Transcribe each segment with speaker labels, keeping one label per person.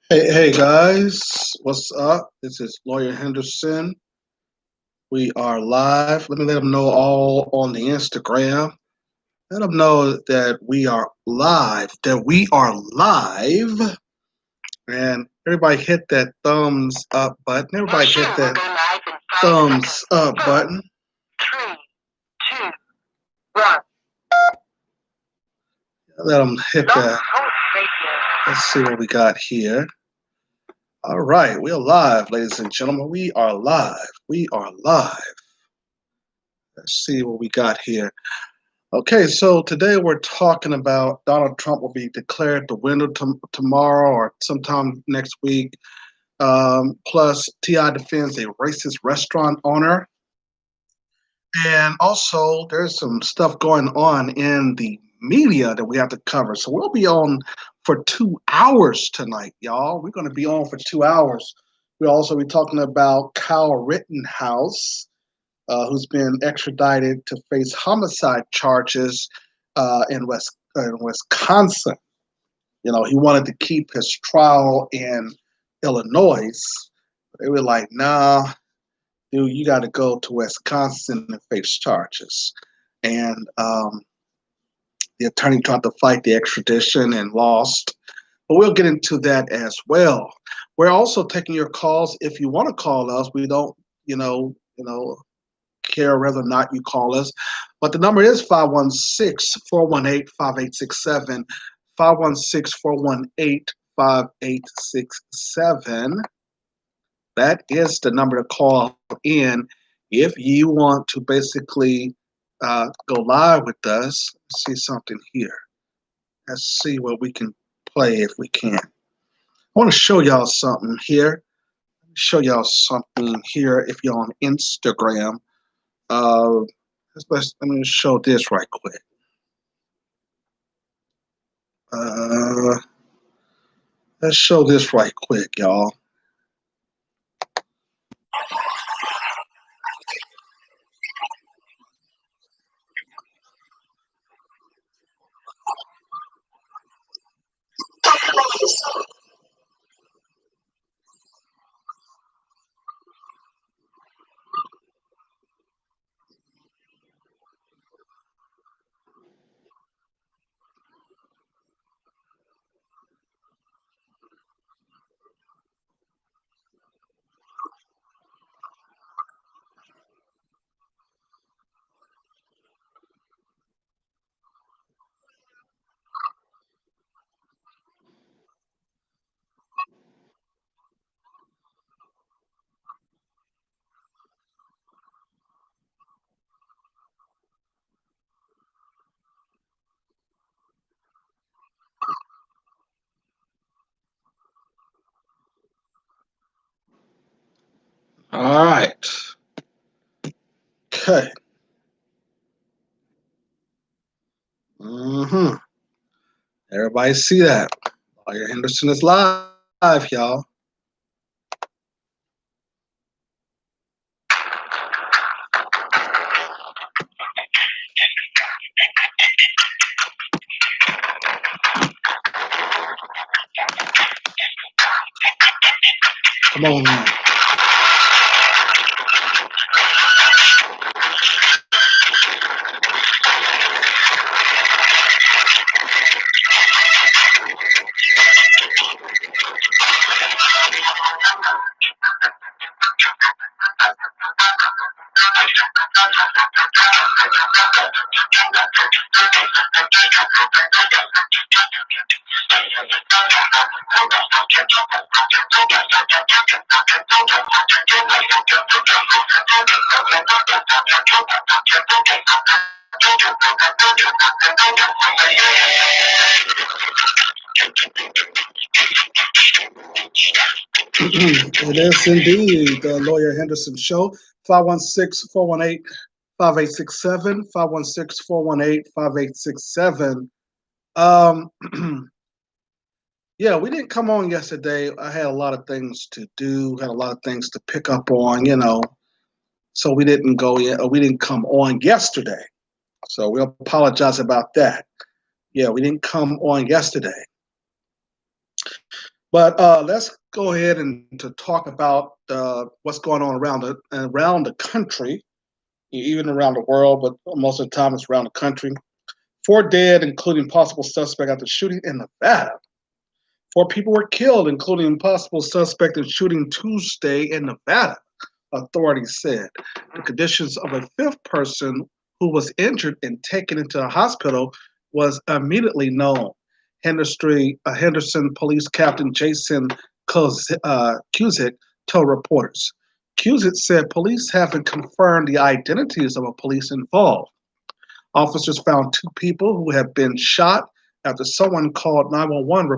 Speaker 1: Hey guys, what's up? This is Lawyer Henderson. We are live. Let me let them know all on the Instagram. Let them know that we are live. And everybody hit that thumbs up button. Everybody hit that thumbs up button. 3, 2, 1. Let them hit that. Let's see what we got here. All right, we are live, ladies and gentlemen. We are live. We are live. Let's see what we got here. Okay, so today we're talking about Donald Trump will be declared the winner tomorrow or sometime next week. Plus, T.I. defends a racist restaurant owner. And also, there's some stuff going on in the media that we have to cover. So we'll be on for 2 hours tonight, y'all. We're going to be on for 2 hours. We'll also be talking about Kyle Rittenhouse, who's been extradited to face homicide charges in Wisconsin. You know, he wanted to keep his trial in Illinois. They were like, nah, dude, you got to go to Wisconsin and face charges. And the attorney tried to fight the extradition and lost. But we'll get into that as well. We're also taking your calls if you want to call us. We don't, care whether or not you call us. But the number is 516-418-5867, 516-418-5867. That is the number to call in if you want to basically go live with us. Let's see something here. Let's see what we can play if we can. I want to show y'all something here. If you're on Instagram. Let me show this right quick. Let's show this right quick, y'all. All right. Okay. Everybody see that? Lawyer Henderson is live, y'all. Come on. It is indeed the Lawyer Henderson Show. 516-418-5867, 516-418-5867. Yeah, we didn't come on yesterday. I had a lot of things to do, had a lot of things to pick up on, so we didn't go yet, or we didn't come on yesterday. So we apologize about that. Yeah, we didn't come on yesterday. But let's go ahead and to talk about what's going on around the country, even around the world, but most of the time it's around the country. 4 dead, including possible suspect after shooting in Nevada. 4 people were killed, including possible suspect in shooting Tuesday in Nevada, authorities said. The conditions of a fifth person who was injured and taken into a hospital was immediately known. Henderson Police Captain Jason Cusick told reporters. Cusick said police haven't confirmed the identities of the police involved. Officers found 2 people who had been shot after someone called 911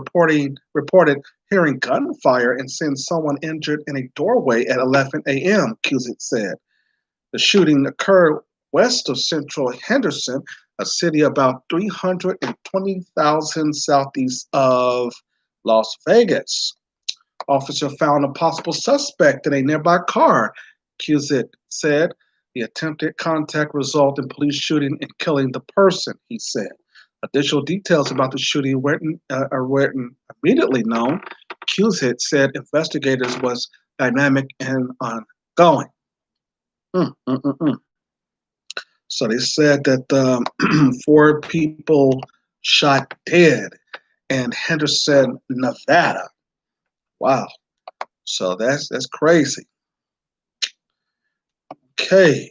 Speaker 1: reported hearing gunfire and seeing someone injured in a doorway at 11 a.m., Cusick said. The shooting occurred west of central Henderson, a city about 320,000 southeast of Las Vegas. Officer found a possible suspect in a nearby car, Cusick said. The attempted contact resulted in police shooting and killing the person, he said. Additional details about the shooting weren't immediately known. Cusick said investigators was dynamic and ongoing. Mm, mm, mm, mm. So they said that 4 people shot dead in Henderson, Nevada. Wow. So that's crazy. Okay.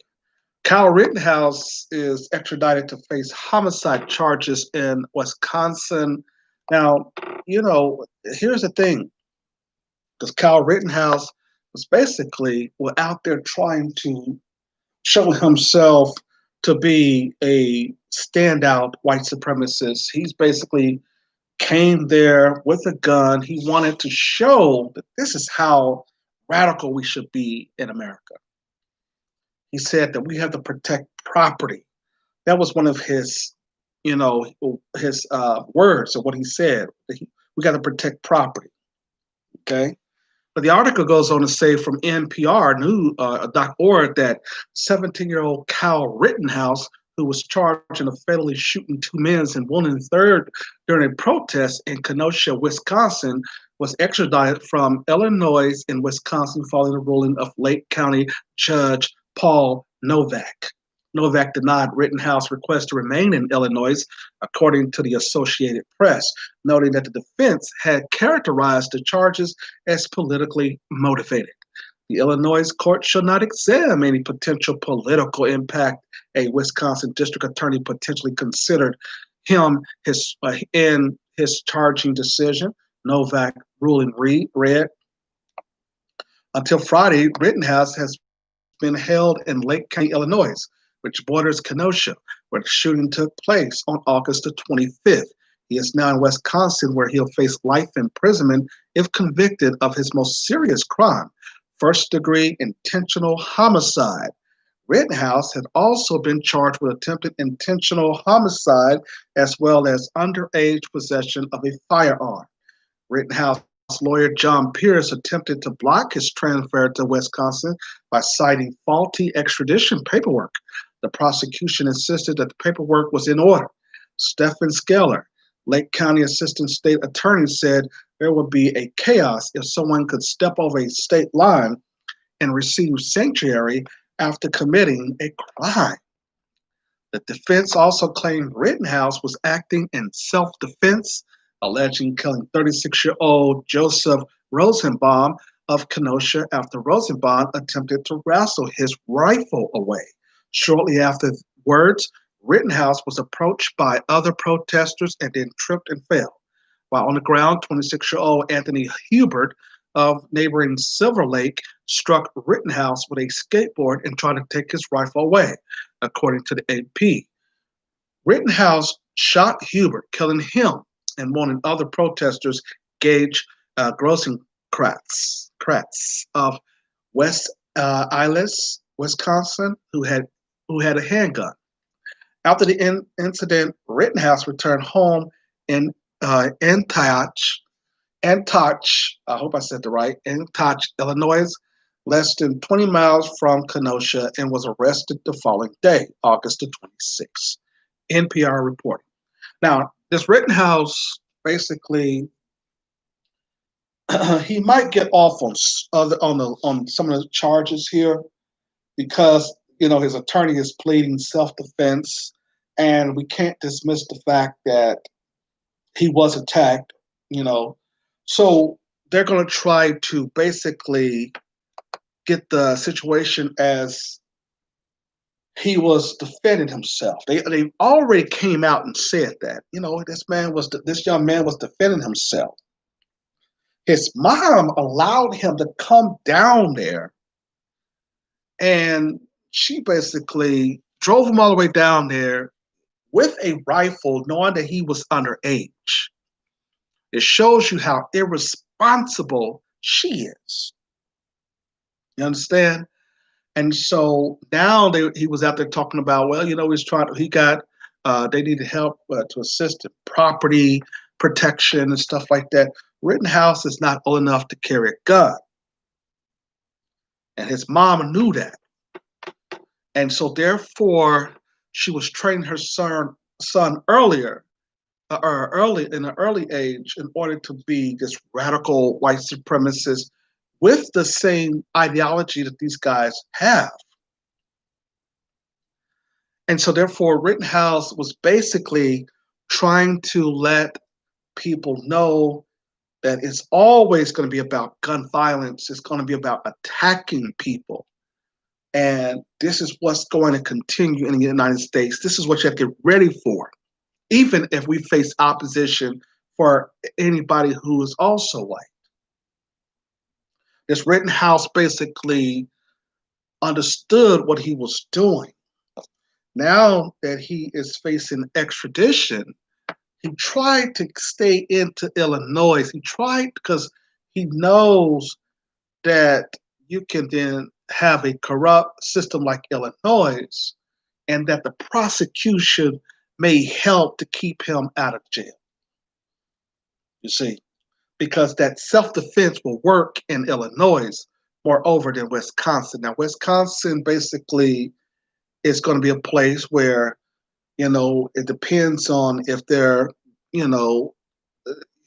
Speaker 1: Kyle Rittenhouse is extradited to face homicide charges in Wisconsin. Now, here's the thing, because Kyle Rittenhouse was basically out there trying to show himself to be a standout white supremacist. He's basically came there with a gun. He wanted to show that this is how radical we should be in America. He said that we have to protect property. That was one of his, his words of what he said. We got to protect property. Okay. But the article goes on to say from NPR.org that 17-year-old Kyle Rittenhouse, who was charged in a fatally shooting 2 men and wounding a third during a protest in Kenosha, Wisconsin, was extradited from Illinois and Wisconsin following the ruling of Lake County Judge Paul Novak. Novak denied Rittenhouse's request to remain in Illinois, according to the Associated Press, noting that the defense had characterized the charges as politically motivated. The Illinois court shall not examine any potential political impact a Wisconsin district attorney potentially considered him in his charging decision. Novak ruling read. Until Friday, Rittenhouse has been held in Lake County, Illinois, which borders Kenosha, where the shooting took place on August the 25th. He is now in Wisconsin, where he'll face life imprisonment if convicted of his most serious crime, first-degree intentional homicide. Rittenhouse had also been charged with attempted intentional homicide as well as underage possession of a firearm. Rittenhouse lawyer John Pierce attempted to block his transfer to Wisconsin by citing faulty extradition paperwork. The prosecution insisted that the paperwork was in order. Stephen Skeller, Lake County Assistant State Attorney, said there would be a chaos if someone could step over a state line and receive sanctuary after committing a crime. The defense also claimed Rittenhouse was acting in self-defense, alleging killing 36-year-old Joseph Rosenbaum of Kenosha after Rosenbaum attempted to wrestle his rifle away. Shortly afterwards, Rittenhouse was approached by other protesters and then tripped and fell. While on the ground, 26-year-old Anthony Hubert of neighboring Silver Lake struck Rittenhouse with a skateboard and tried to take his rifle away, according to the AP. Rittenhouse shot Hubert, killing him and wounding other protesters, Gage Grossenkratz of West Allis, Wisconsin, who had a handgun. After the incident, Rittenhouse returned home in Antioch, I hope I said it right, Antioch, Illinois, less than 20 miles from Kenosha, and was arrested the following day, August the 26th. NPR reporting. Now, this Rittenhouse basically he might get off on some of the charges here because his attorney is pleading self-defense, and we can't dismiss the fact that he was attacked. You know, so they're going to try to basically get the situation as he was defending himself. They already came out and said that this young man was defending himself. His mom allowed him to come down there, and she basically drove him all the way down there with a rifle, knowing that he was underage. It shows you how irresponsible she is. You understand? And so now he was out there talking about, well, they needed help to assist in property protection and stuff like that. Rittenhouse is not old enough to carry a gun. And his mom knew that. And so therefore, she was training her son earlier, or early in an early age, in order to be this radical white supremacist with the same ideology that these guys have. And so therefore, Rittenhouse was basically trying to let people know that it's always going to be about gun violence. It's going to be about attacking people. And this is what's going to continue in the United States. This is what you have to get ready for, even if we face opposition for anybody who is also white. This Rittenhouse basically understood what he was doing. Now that he is facing extradition, he tried to stay into Illinois. He tried because he knows that you can then have a corrupt system like Illinois, and that the prosecution may help to keep him out of jail. You see, because that self-defense will work in Illinois moreover than Wisconsin. Now, Wisconsin basically is going to be a place where, it depends on if they're, you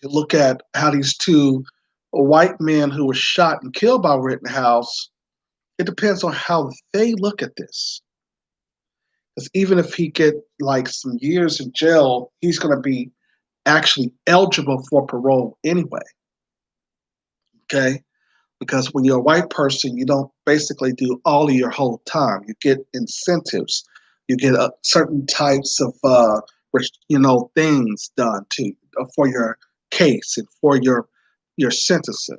Speaker 1: look at how these two white men who were shot and killed by Rittenhouse, it depends on how they look at this. Because even if he get like some years in jail, he's going to be actually eligible for parole anyway. Okay? Because when you're a white person, you don't basically do all of your whole time. You get incentives. You get certain types of things done for your case and for your sentencing.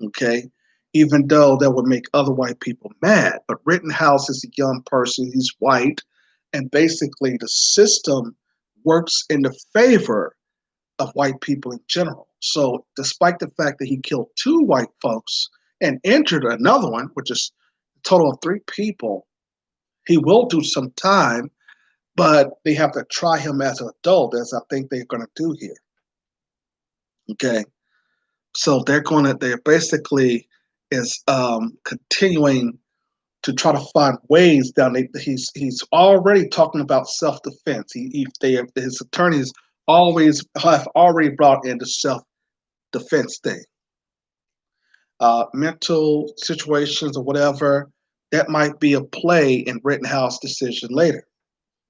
Speaker 1: Okay, even though that would make other white people mad. But Rittenhouse is a young person. He's white, and basically the system works in the favor of white people in general. So despite the fact that he killed 2 white folks and injured another one, which is a total of 3 people, he will do some time, but they have to try him as an adult, as I think they're going to do here. Okay. So they're basically is continuing to try to find ways down there. He's already talking about self-defense. His attorneys have already brought in the self-defense thing. Mental situations or whatever, that might be a play in Rittenhouse decision later.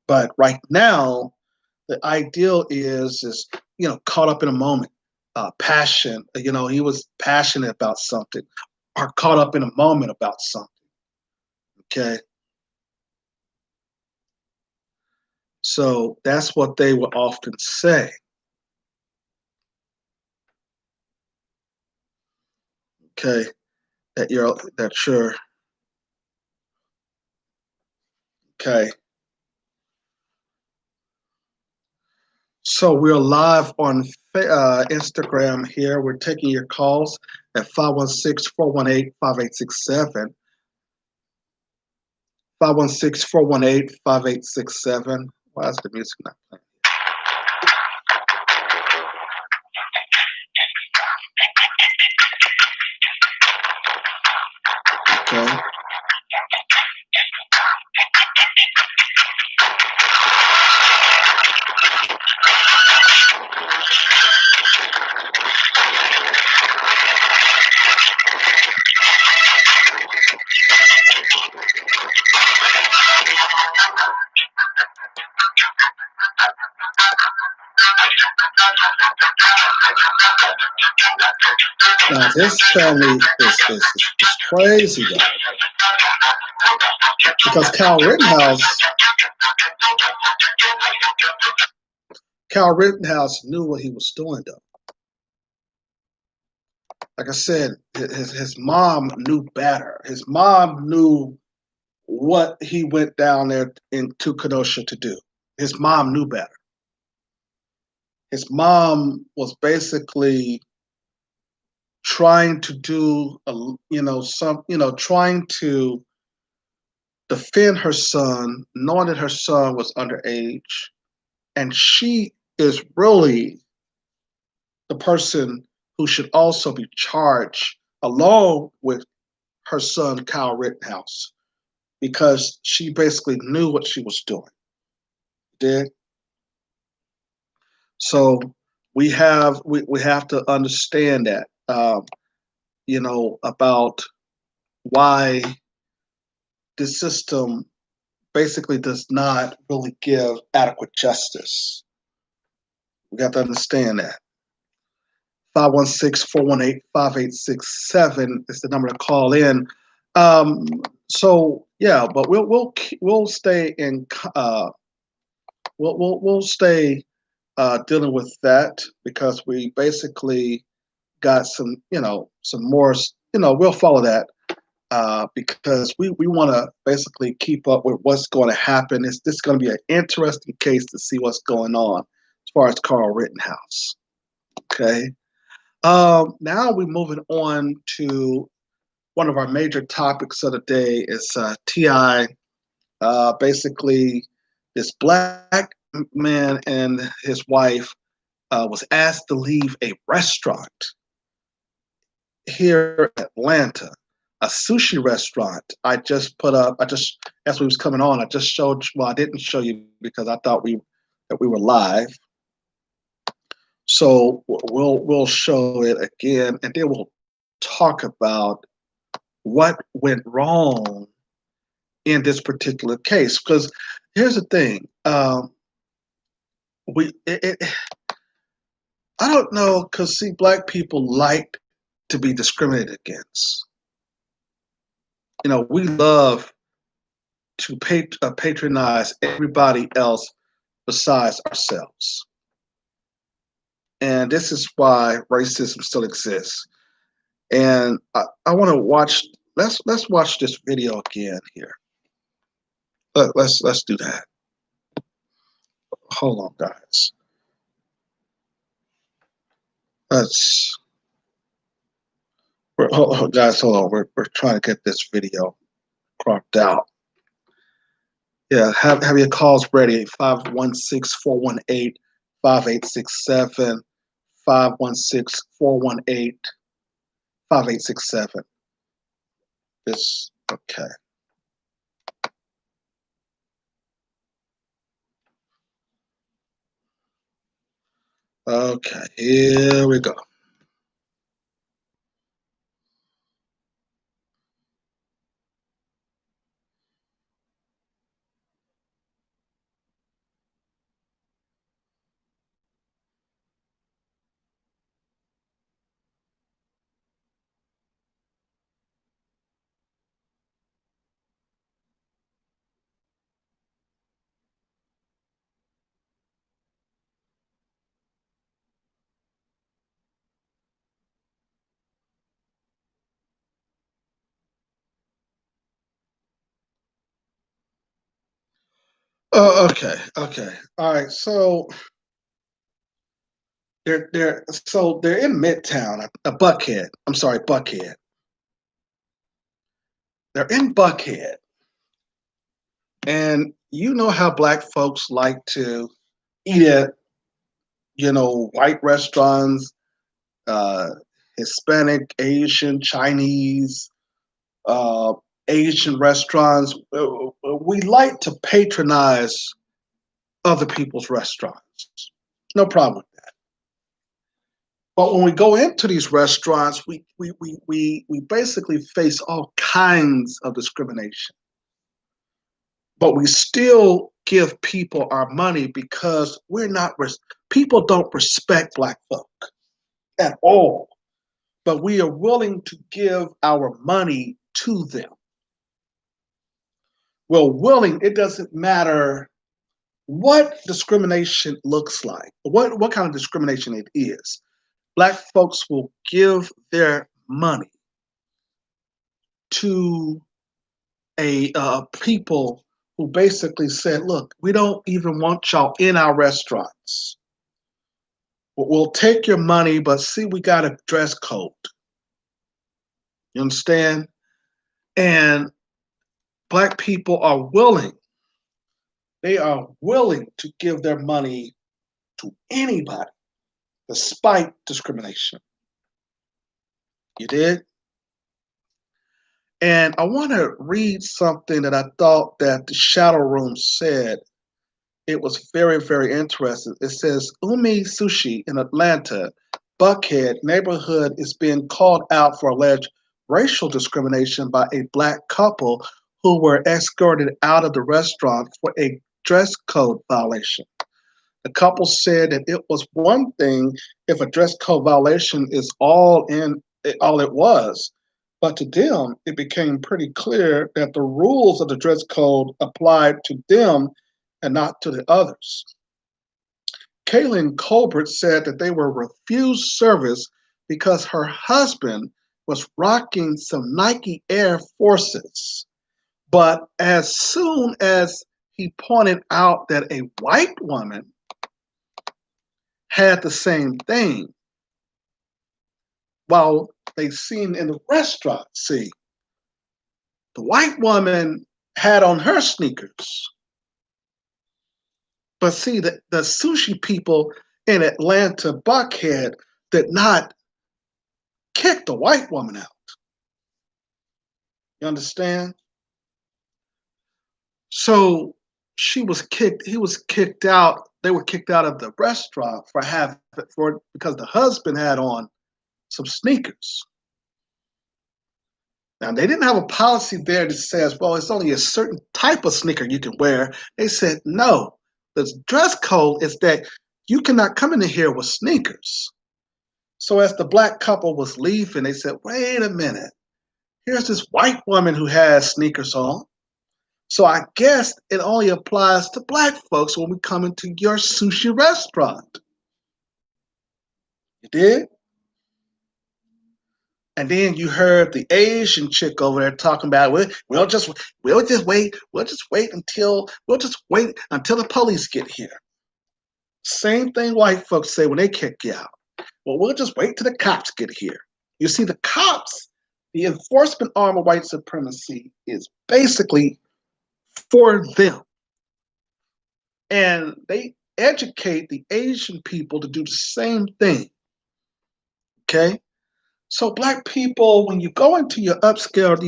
Speaker 1: But right now, the ideal is caught up in a moment, passion. He was passionate about something, or caught up in a moment about something. Okay. So that's what they would often say. Okay, that you're okay. So we're live on Instagram here. We're taking your calls at 516-418-5867. 516-418-5867. Why is the music not playing? Okay. Now this family is crazy though, because Kyle Rittenhouse knew what he was doing though. Like I said, his mom knew better. His mom knew what he went down there into Kenosha to do. His mom knew better. His mom was basically trying to do trying to defend her son, knowing that her son was underage, and she is really the person who should also be charged along with her son Kyle Rittenhouse, because she basically knew what she was doing. Did so we have to understand that about why the system basically does not really give adequate justice. We got to understand that. 516-418-5867 is the number to call in. So yeah, but we'll stay in we'll stay dealing with that, because we basically got some more, we'll follow that, because we want to basically keep up with what's going to happen. This is going to be an interesting case to see what's going on as far as Carl Rittenhouse. Okay. Now we're moving on to one of our major topics of the day is T.I. Basically, this black man and his wife was asked to leave a restaurant here in Atlanta, a sushi restaurant. As we was coming on, I just showed. Well, I didn't show you because I thought we were live. So we'll show it again, and then we'll talk about what went wrong in this particular case. Because here's the thing, I don't know, because see, black people like to be discriminated against. We love to patronize everybody else besides ourselves, and this is why racism still exists. And I want to watch. Let's watch this video again here. Let's do that. Hold on, guys. Guys, hold on. We're trying to get this video cropped out. Yeah, have your calls ready. 516-418-5867. 516-418-5867. This okay. Okay, here we go. Oh, okay, okay. All right, so they're in Midtown, Buckhead. I'm sorry, Buckhead. They're in Buckhead, and you know how black folks like to eat at white restaurants, uh, Hispanic, Asian, Chinese, uh, Asian restaurants. We like to patronize other people's restaurants. No problem with that. But when we go into these restaurants, we basically face all kinds of discrimination. But we still give people our money because people don't respect Black folk at all. But we are willing to give our money to them. Well, willing, it doesn't matter what discrimination looks like, what kind of discrimination it is. Black folks will give their money to a people who basically said, look, we don't even want y'all in our restaurants. We'll take your money, but see, we got a dress code. You understand? And Black people are willing. They are willing to give their money to anybody despite discrimination. You did? And I want to read something that I thought that the Shadow Room said. It was very, very interesting. It says, Umi Sushi in Atlanta, Buckhead neighborhood is being called out for alleged racial discrimination by a Black couple who were escorted out of the restaurant for a dress code violation. The couple said that it was one thing if a dress code violation is all it was, but to them it became pretty clear that the rules of the dress code applied to them and not to the others. Kaylin Colbert said that they were refused service because her husband was rocking some Nike Air Forces. But as soon as he pointed out that a white woman had the same thing, while they seen in the restaurant, see, the white woman had on her sneakers. But see, the sushi people in Atlanta, Buckhead, did not kick the white woman out. You understand? So he was kicked out. They were kicked out of the restaurant because the husband had on some sneakers. Now, they didn't have a policy there that says, well, it's only a certain type of sneaker you can wear. They said, no, the dress code is that you cannot come in here with sneakers. So as the Black couple was leaving, they said, wait a minute. Here's this white woman who has sneakers on. So I guess it only applies to Black folks when we come into your sushi restaurant. You did? And then you heard the Asian chick over there talking about, we'll just wait until the police get here. Same thing white folks say when they kick you out. Well, we'll just wait till the cops get here. You see, the cops, the enforcement arm of white supremacy is basically for them. And they educate the Asian people to do the same thing. Okay? So Black people, when you go into these upscale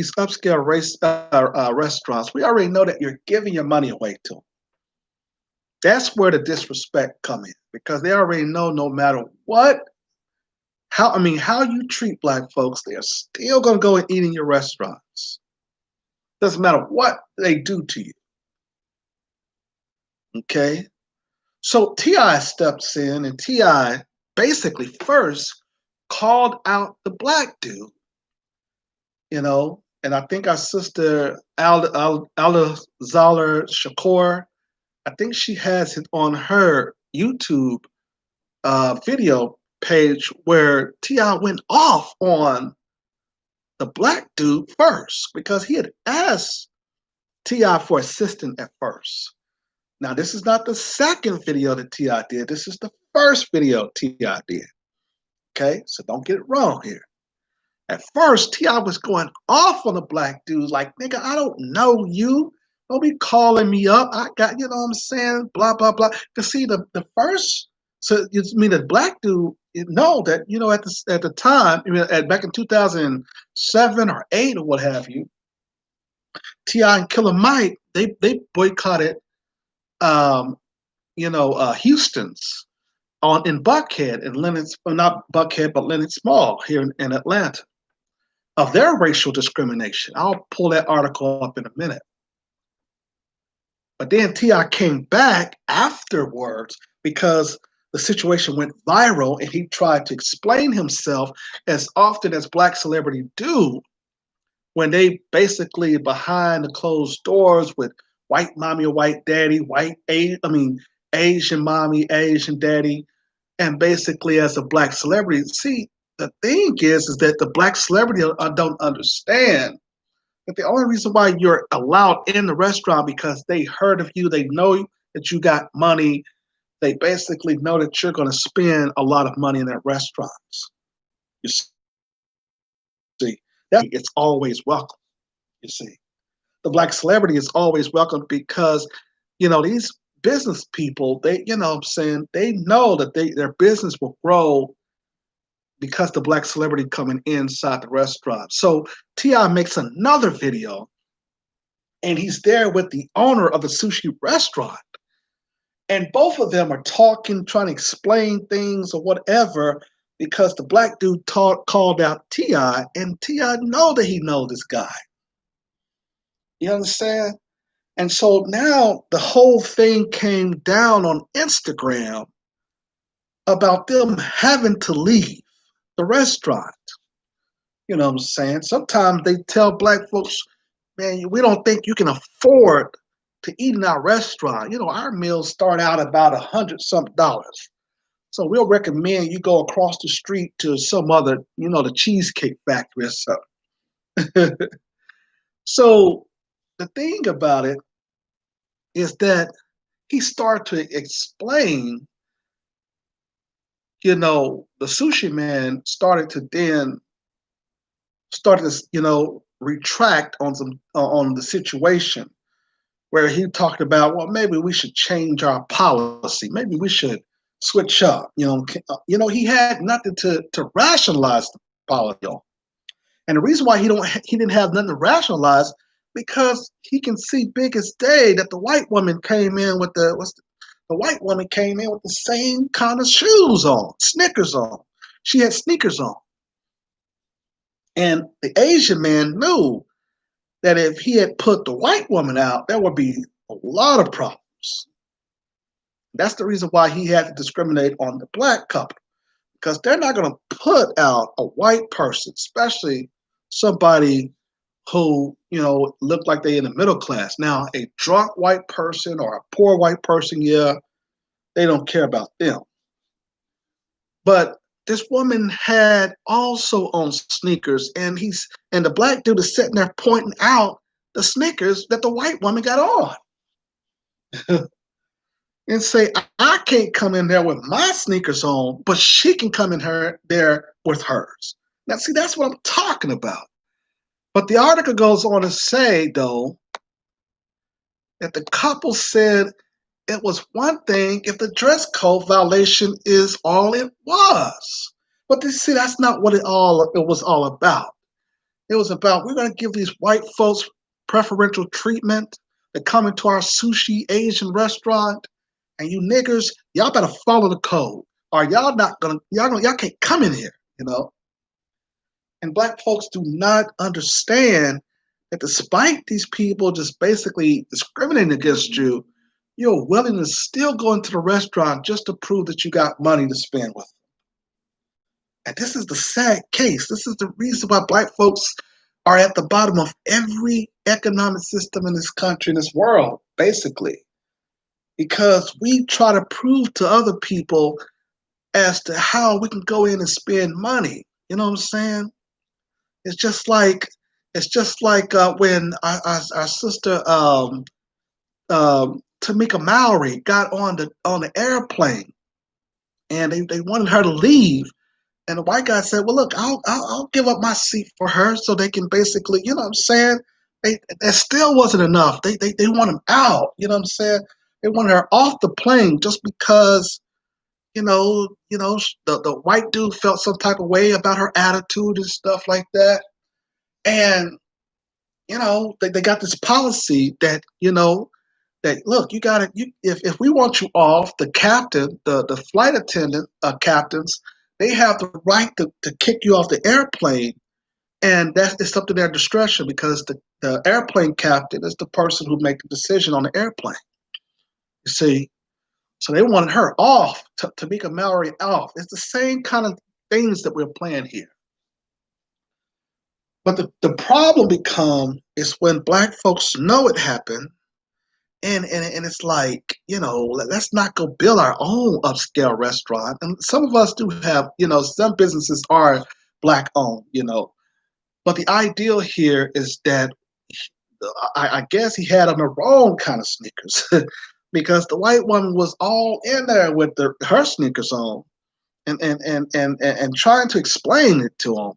Speaker 1: restaurants, we already know that you're giving your money away to them. That's where the disrespect comes in, because they already know no matter how you treat Black folks, they're still going to go and eat in your restaurants. Doesn't matter what they do to you. Okay? So T.I. steps in, and T.I. basically first called out the Black dude, and I think our sister Alazala Shakur, I think she has it on her YouTube video page where T.I. went off on the Black dude first because he had asked T.I. for assistance at first. Now, this is not the second video that T.I. did. This is the first video T.I. did. Okay? So don't get it wrong here. At first, T.I. was going off on the Black dudes like, nigga, I don't know you. Don't be calling me up. I got, you know what I'm saying? Blah, blah, blah. To see the first, so you mean the Black dude, know that, at the time, back in 2007 or 8 or what have you, T.I. and Killer Mike, they boycotted Houston's in Buckhead and not Buckhead, but Lenox Mall here in Atlanta, of their racial discrimination. I'll pull that article up in a minute. But then T.I. came back afterwards because the situation went viral and he tried to explain himself as often as black celebrities do when they basically behind the closed doors with white mommy or white daddy, Asian mommy, Asian daddy, and basically as a black celebrity. See, the thing is that the black celebrity don't understand that the only reason why you're allowed in the restaurant because they heard of you, they know that you got money, they basically know that you're going to spend a lot of money in that restaurant. You see, that it's always welcome. You see, the black celebrity is always welcome because these business people, they what I'm saying, they know that their business will grow because the black celebrity coming inside the restaurant. So T.I. makes another video and he's there with the owner of the sushi restaurant. And both of them are talking, trying to explain things or whatever, because the black dude called out T.I. and T.I. know that he know this guy. You understand? And so now the whole thing came down on Instagram about them having to leave the restaurant. You know what I'm saying? Sometimes they tell black folks, man, we don't think you can afford to eat in our restaurant. Our meals start out about $100 dollars. So we'll recommend you go across the street to some other, the Cheesecake Factory or something. So the thing about it is that he started to explain, the sushi man started to retract on the situation where he talked about, well, maybe we should change our policy. Maybe we should switch up. He had nothing to rationalize the policy. And the reason why he didn't have nothing to rationalize because he can see big as day that the white woman came in with the white woman came in with the same kind of shoes on, sneakers on. She had sneakers on. And the Asian man knew that if he had put the white woman out, there would be a lot of problems. That's the reason why he had to discriminate on the black couple, because they're not going to put out a white person, especially somebody who, looked like they in the middle class. Now, a drunk white person or a poor white person, yeah, they don't care about them. But this woman had also on sneakers, and the black dude is sitting there pointing out the sneakers that the white woman got on. And say, I can't come in there with my sneakers on, but she can come in there with hers. Now, see, that's what I'm talking about. But the article goes on to say, though, that the couple said it was one thing if the dress code violation is all it was. But see, that's not what it was all about. It was about, we're going to give these white folks preferential treatment that come into our sushi Asian restaurant. And you niggers, y'all better follow the code, or y'all can't come in here, And black folks do not understand that despite these people just basically discriminating against you, you're willing to still go into the restaurant just to prove that you got money to spend with them. And this is the sad case. This is the reason why black folks are at the bottom of every economic system in this country, in this world, basically. Because we try to prove to other people as to how we can go in and spend money. You know what I'm saying? It's just like when our sister Tamika Mallory got on the airplane, and they wanted her to leave, and the white guy said, "Well, look, I'll give up my seat for her, so they can basically, you know what I'm saying." That still wasn't enough. They want him out. You know what I'm saying? They wanted her off the plane just because the white dude felt some type of way about her attitude and stuff like that. And, they got this policy that, that look, if we want you off, the captain, the flight attendant captains, they have the right to kick you off the airplane. And that is up to their discretion because the airplane captain is the person who makes the decision on the airplane. You see, so they wanted her off, Tamika Mallory off. It's the same kind of things that we're playing here. But the problem become is when black folks know it happened, and it's like, let's not go build our own upscale restaurant. And some of us do have, some businesses are black owned, but the ideal here is that I guess he had on the wrong kind of sneakers because the white woman was all in there with her sneakers on and trying to explain it to him.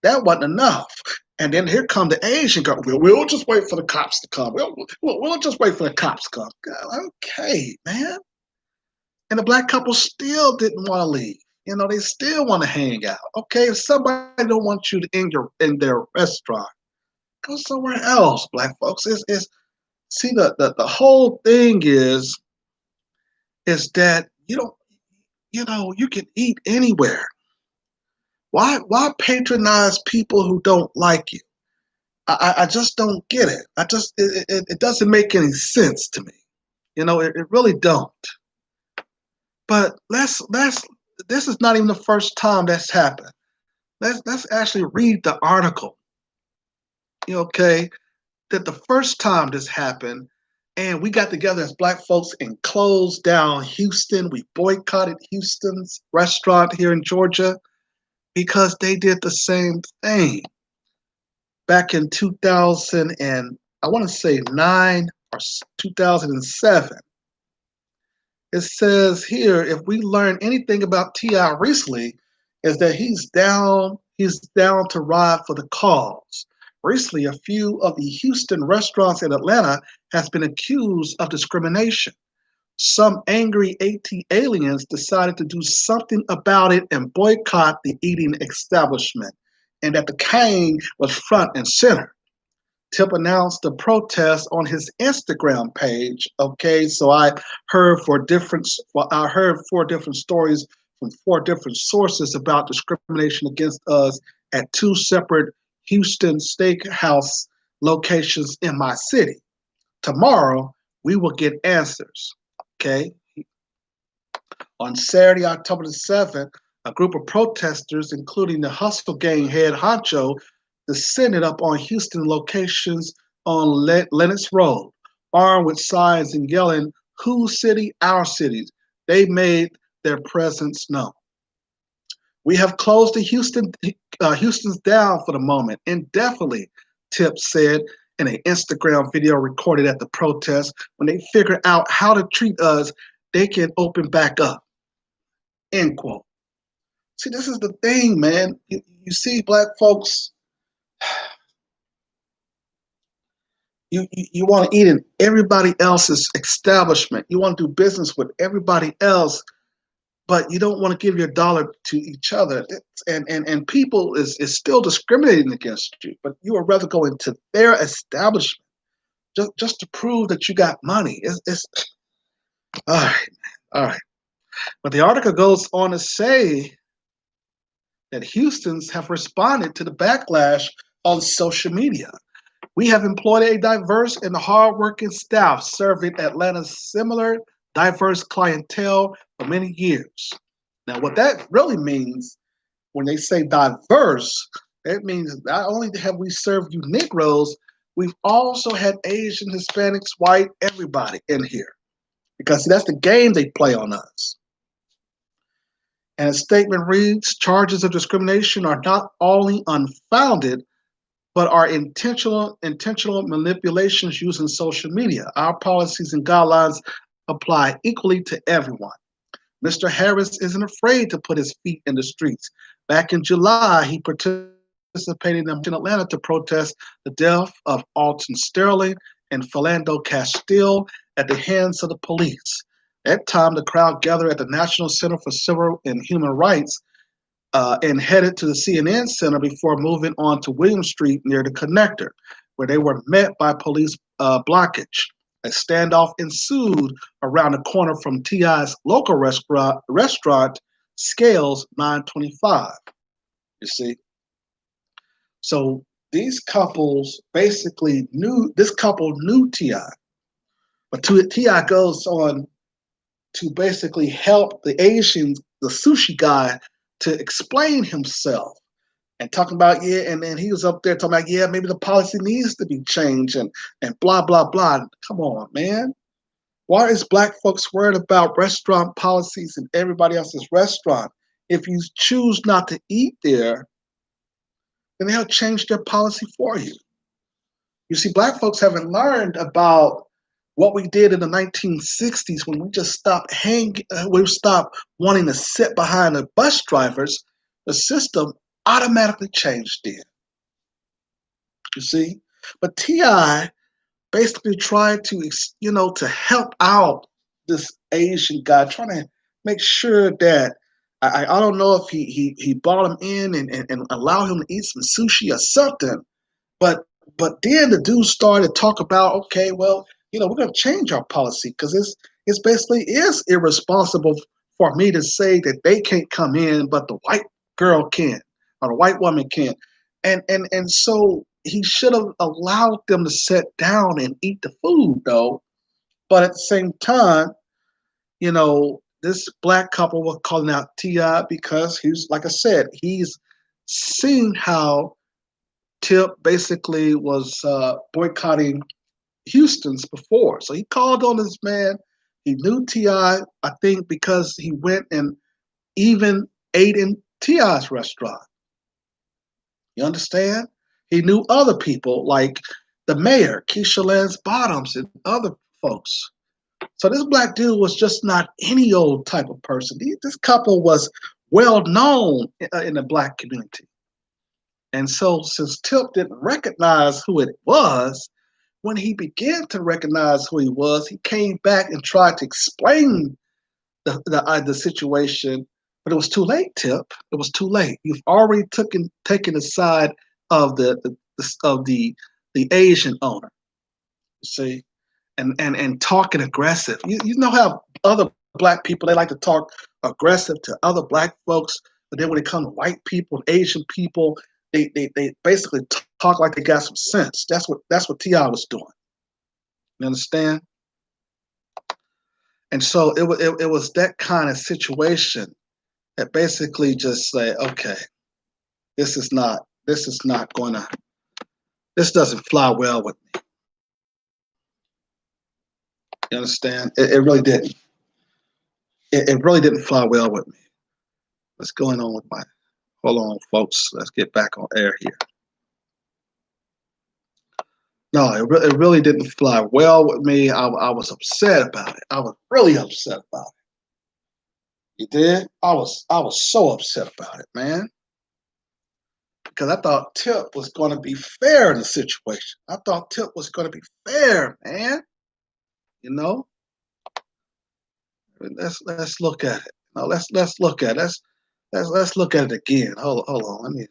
Speaker 1: That wasn't enough. And then here come the Asian girl. We'll just wait for the cops to come. We'll just wait for the cops to come. God, okay, man. And the black couple still didn't want to leave. They still want to hang out. Okay, if somebody don't want you in their restaurant, go somewhere else, black folks. See the whole thing is that you can eat anywhere. Why patronize people who don't like you? I just don't get it. It doesn't make any sense to me. It really don't. But this is not even the first time that's happened. Let's actually read the article. Okay, that the first time this happened, and we got together as black folks and closed down Houston. We boycotted Houston's restaurant here in Georgia because they did the same thing back in 2000 and I want to say 9 or 2007. It says here, if we learn anything about T.I. recently, is that he's down to ride for the cause. Recently, a few of the Houston restaurants in Atlanta has been accused of discrimination. Some angry aliens decided to do something about it and boycott the eating establishment, and that the king was front and center. Tip announced the protest on his Instagram page. Okay, so I heard four different stories from four different sources about discrimination against us at two separate Houston steakhouse locations in my city. Tomorrow we will get answers. Okay. On Saturday, October the 7th, a group of protesters, including the Hustle Gang head honcho, descended up on Houston locations on Lenox Road, armed with signs and yelling, "Whose city? Our cities." They made their presence known. We have closed the Houston's down for the moment, indefinitely, Tip said in an Instagram video recorded at the protest. When they figure out how to treat us, they can open back up. End quote. See, this is the thing, man. You see, black folks, you want to eat in everybody else's establishment. You want to do business with everybody else, but you don't want to give your dollar to each other. And people is still discriminating against you, but you would rather go into their establishment just to prove that you got money. It's all right, all right. But the article goes on to say that Houstons have responded to the backlash on social media. We have employed a diverse and hardworking staff serving Atlanta's similar diverse clientele for many years. Now, what that really means when they say diverse, it means not only have we served you Negroes, we've also had Asian, Hispanics, white, everybody in here. Because see, that's the game they play on us. And a statement reads, charges of discrimination are not only unfounded, but are intentional manipulations using social media. Our policies and guidelines apply equally to everyone. Mr. Harris isn't afraid to put his feet in the streets. Back in July, he participated in Atlanta to protest the death of Alton Sterling and Philando Castile at the hands of the police. At that time, the crowd gathered at the National Center for Civil and Human Rights and headed to the CNN Center before moving on to William Street near the connector, where they were met by police blockage. A standoff ensued around the corner from T.I.'s local restaurant Scales 925. You see? So these couples basically this couple knew T.I., But Ti goes on to basically help the Asians, the sushi guy, to explain himself and talking about, yeah, and then he was up there talking about, yeah, maybe the policy needs to be changed and blah blah blah. Come on, man. Why is black folks worried about restaurant policies in everybody else's restaurant? If you choose not to eat there, then they'll change their policy for you. You see, black folks haven't learned about what we did in the 1960s when we just stopped we stopped wanting to sit behind the bus drivers. The system automatically changed then. You see, but Ti basically tried to, to help out this Asian guy, trying to make sure that I don't know if he brought him in and allowed him to eat some sushi or something, but then the dude started to talk about, okay, well, we're going to change our policy because it's basically is irresponsible for me to say that they can't come in, but the white girl can or the white woman can, and so he should have allowed them to sit down and eat the food though. But at the same time, this black couple was calling out Ti because he's, like I said, he's seeing how Tip basically was boycotting Houston's before. So he called on this man. He knew Ti, I think, because he went and even ate in Ti's restaurant. You understand? He knew other people like the mayor, Keisha Lance Bottoms, and other folks. So this black dude was just not any old type of person. This couple was well known in the black community. And so since Tip didn't recognize who it was, when he began to recognize who he was, he came back and tried to explain the situation, but it was too late, Tip. It was too late. You've already taken the side of the Asian owner, you see, and talking aggressive. You know how other black people, they like to talk aggressive to other black folks, but then when it comes to white people, Asian people, they basically talk like they got some sense. That's what Ti was doing. You understand? And so it was that kind of situation that basically just say, okay, this is not gonna this doesn't fly well with me. You understand? It really didn't. It really didn't fly well with me. What's going on with my hold on, folks. Let's get back on air here. No, it really didn't fly well with me. I was upset about it. I was really upset about it. You did? I was so upset about it, man. Because I thought Tip was going to be fair in the situation. I thought Tip was going to be fair, man. You know, let's look at it. No, let's look at it. Let's look at it again. Hold on. Let me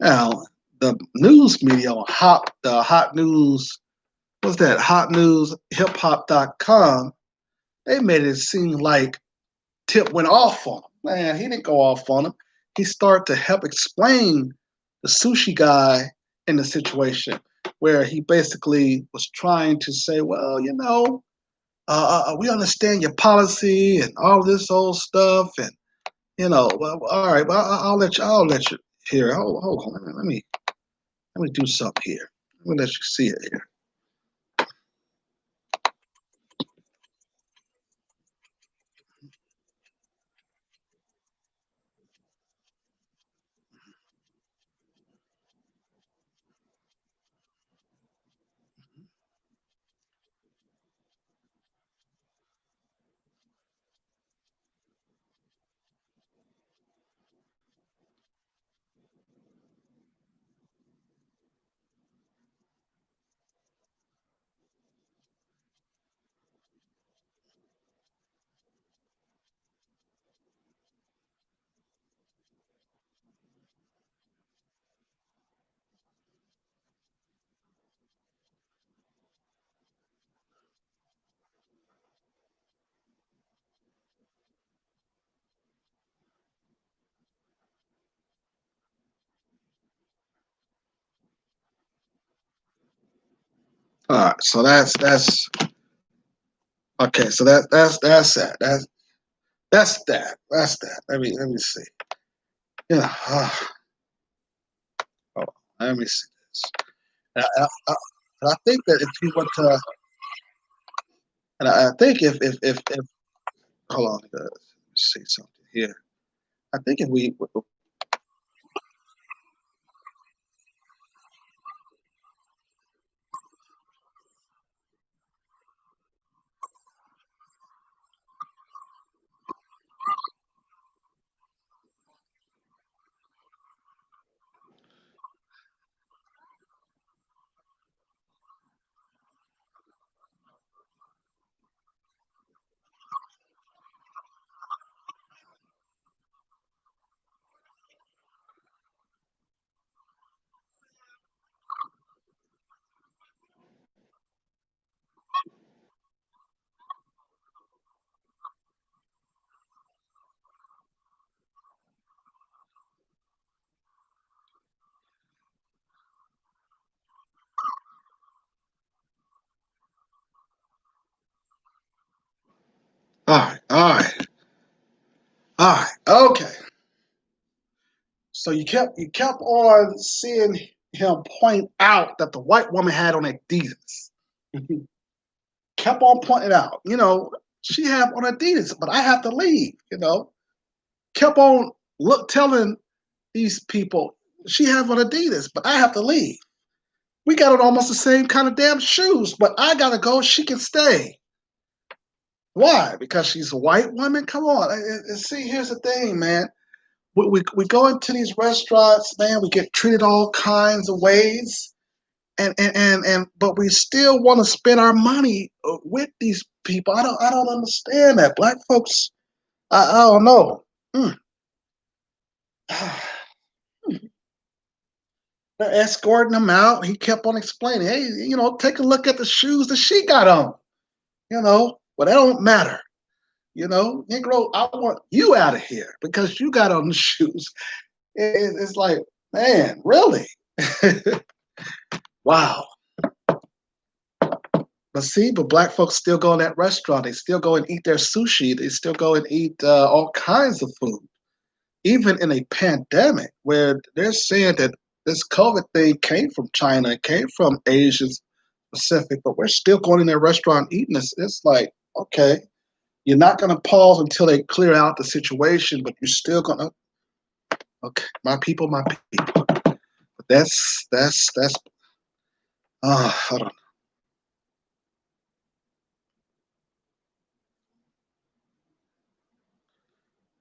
Speaker 1: now the news media on hot news. What's that? Hot news hiphop.com. They made it seem like Tip went off on him. Man, he didn't go off on him. He started to help explain the sushi guy in the situation where he basically was trying to say, well, we understand your policy and all this old stuff, and well, all right, well, I'll let you here. Hold on, let me do something here. Let me let you see it here. All right, so that's okay. So that's that. That's that. Let me see. Yeah. Hold on. Let me see this. And I think that if you went to, and I think if hold on, let me see something here. I think if we, all right, okay. So you kept on seeing him point out that the white woman had on Adidas. Mhm. Kept on pointing out, she have on Adidas, but I have to leave. Kept on telling these people she have on Adidas, but I have to leave. We got on almost the same kind of damn shoes, but I gotta go. She can stay. Why? Because she's a white woman. Come on. See, here's the thing, man. We go into these restaurants, man. We get treated all kinds of ways, and but we still want to spend our money with these people. I don't understand that. Black folks, I don't know. Mm. They're escorting him out. He kept on explaining, hey, take a look at the shoes that she got on. But that don't matter. Negro, I want you out of here because you got on the shoes. It's like, man, really? Wow. But black folks still go in that restaurant. They still go and eat their sushi. They still go and eat all kinds of food, even in a pandemic where they're saying that this COVID thing came from China, it came from Asia Pacific, but we're still going in their restaurant eating this. It's like, okay, you're not going to pause until they clear out the situation, but you're still going to, okay, my people, my people. But that's, hold on.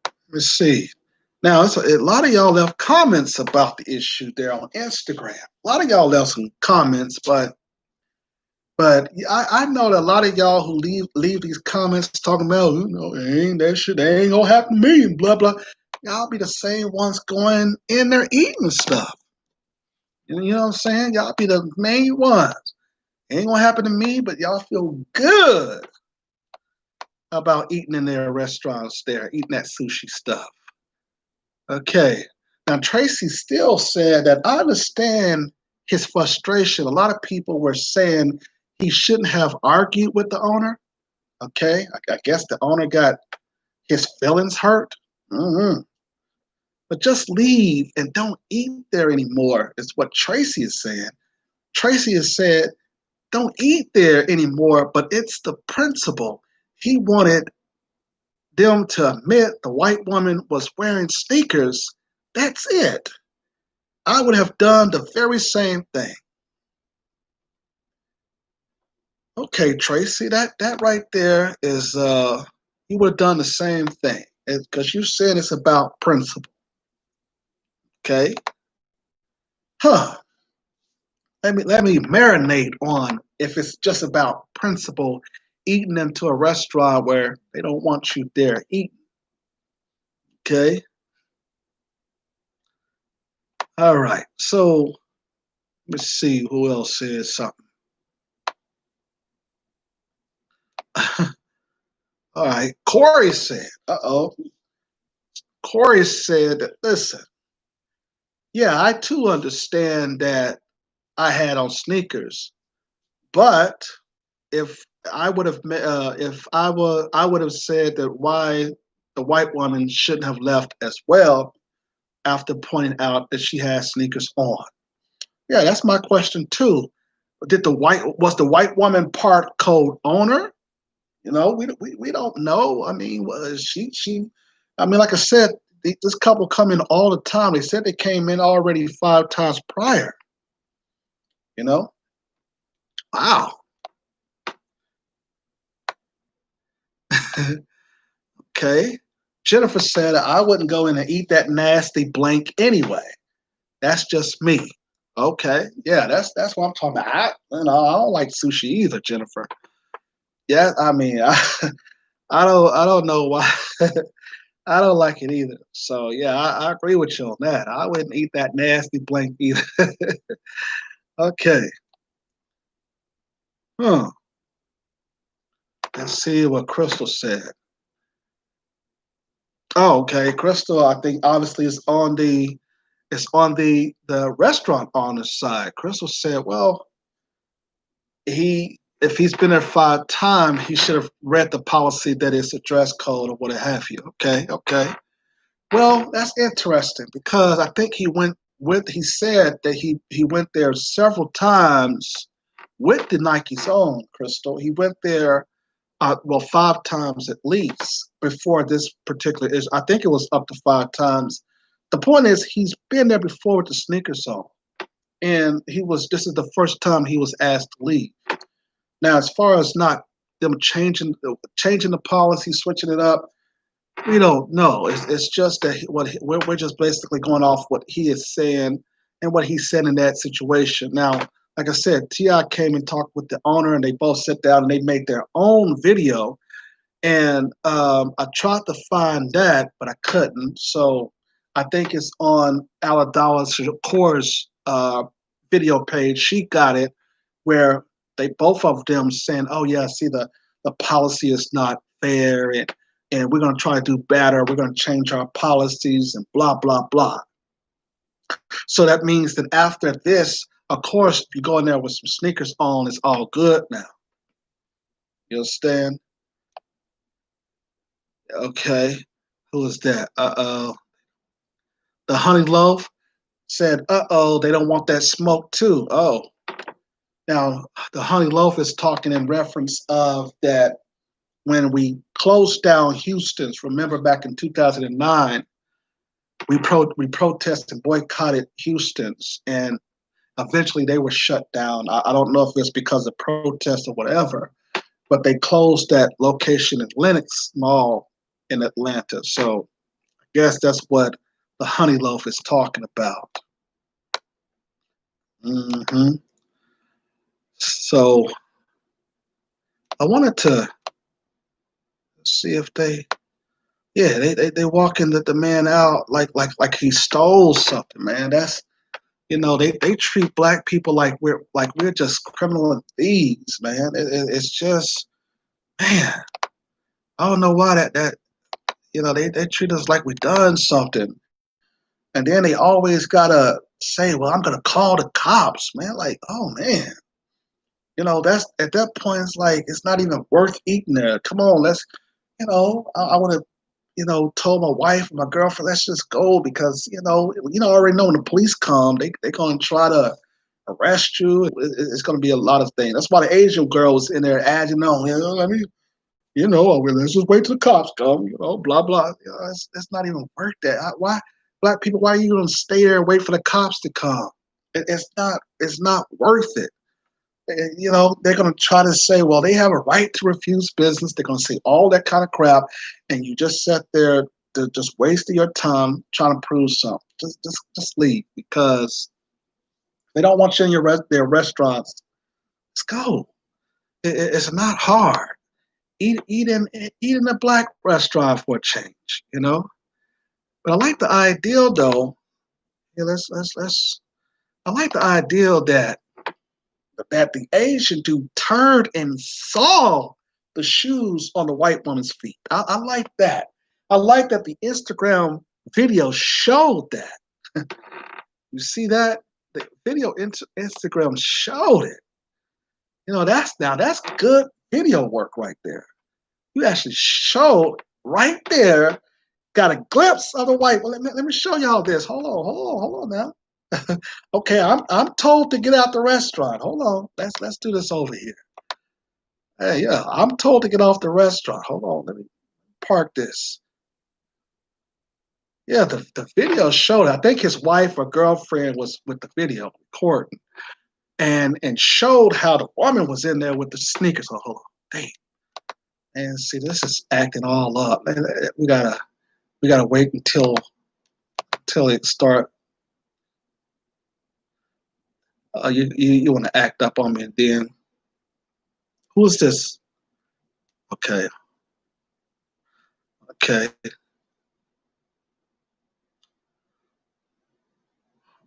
Speaker 1: Let me see. Now, a lot of y'all left comments about the issue there on Instagram. A lot of y'all left some comments, but I know that a lot of y'all who leave these comments talking about, ain't that shit, that ain't gonna happen to me, and blah blah. Y'all be the same ones going in there eating stuff. You know what I'm saying? Y'all be the main ones. Ain't gonna happen to me, but y'all feel good about eating in their restaurants there, eating that sushi stuff. Okay. Now, Tracy still said that I understand his frustration. A lot of people were saying he shouldn't have argued with the owner. Okay. I guess the owner got his feelings hurt. Mm-hmm. But just leave and don't eat there anymore, is what Tracy is saying. Tracy has said, don't eat there anymore, but it's the principle. He wanted them to admit the white woman was wearing sneakers. That's it. I would have done the very same thing. Okay, Tracy, that right there is you would have done the same thing because you said it's about principle. Okay, huh? Let me marinate on if it's just about principle. Eating into a restaurant where they don't want you there eating. Okay, all right. So let's see who else says something. All right, Corey said. Corey said, listen, yeah, I too understand that I had on sneakers, But if I would have said that why the white woman shouldn't have left as well after pointing out that she had sneakers on. Yeah, that's my question too. Was the white woman part code owner? We don't know. I mean, was she? I mean, like I said, this couple come in all the time. They said they came in already 5 times prior. You know, wow. Okay. Jennifer said I wouldn't go in and eat that nasty blank anyway. That's just me. Okay. Yeah, that's what I'm talking about. I don't like sushi either, Jennifer. Yeah, I mean, I don't know why. I don't like it either. So yeah, I agree with you on that. I wouldn't eat that nasty blank either. Okay. Huh. Let's see what Crystal said. Oh, okay. Crystal, I think obviously is on the restaurant owner's side. Crystal said, well, if he's been there 5 times, he should have read the policy that it's a dress code or what have you. Okay, okay. Well, that's interesting because I think he said that he went there several times with the Nike's own, Crystal. He went there well 5 times at least before this particular issue. I think it was up to 5 times. The point is he's been there before with the sneakers on. And this is the first time he was asked to leave. Now, as far as not them changing the policy, switching it up, we don't know. It's just that we're just basically going off what he is saying and what he said in that situation. Now, like I said, Ti came and talked with the owner, and they both sat down and they made their own video. And I tried to find that, but I couldn't. So I think it's on Aladala Shakur's video page. She got it, where they both of them saying, "Oh yeah, see the policy is not fair, and we're going to try to do better. We're going to change our policies and blah blah blah." So that means that after this, of course, if you go in there with some sneakers on, it's all good now. You understand? Okay. Who is that? Uh-oh. The honey loaf said, uh-oh, they don't want that smoke too. Oh. Now, the honey loaf is talking in reference of that when we closed down Houston's, remember back in 2009, we protested and boycotted Houston's, and eventually they were shut down. I don't know if it's because of protests or whatever, but they closed that location in Lenox Mall in Atlanta. So I guess that's what the honey loaf is talking about. Hmm. So I wanted to see if yeah, they walking the man out like he stole something, man. That's they treat black people like we're just criminal and thieves, man. It's just, man, I don't know why they treat us like we done something, and then they always gotta say, well, I'm gonna call the cops, man. Like, oh man, that's at that point it's like it's not even worth eating there. Come on, I would have told my wife, my girlfriend, let's just go because I already know when the police come, they're gonna try to arrest you. It's gonna be a lot of things. That's why the Asian girl was in there adding on. Let me, let's just wait till the cops come. Blah blah. It's not even worth that. Why, black people? Why are you gonna stay there and wait for the cops to come? It's not. It's not worth it. They're going to try to say, well, they have a right to refuse business. They're going to say all that kind of crap, and you just sat there just wasting your time trying to prove something. Just leave because they don't want you in their restaurants. Let's go. It's not hard. Eat in a black restaurant for a change. But I like the ideal though. Yeah, let's. I like the ideal that the Asian dude turned and saw the shoes on the white woman's feet. I like that. I like that the Instagram video showed that. You see that? The video Instagram showed it. That's good video work right there. You actually showed right there, got a glimpse of the white. Well, let me show y'all this. Hold on now. Okay, I'm told to get out the restaurant. Hold on. Let's do this over here. Hey, yeah, I'm told to get off the restaurant. Hold on, let me park this. Yeah, the video showed. I think his wife or girlfriend was with the video recording, and showed how the woman was in there with the sneakers. Oh, hold on, dang. And see, this is acting all up. We gotta wait until it start. You want to act up on me, and then who's this? Okay, okay,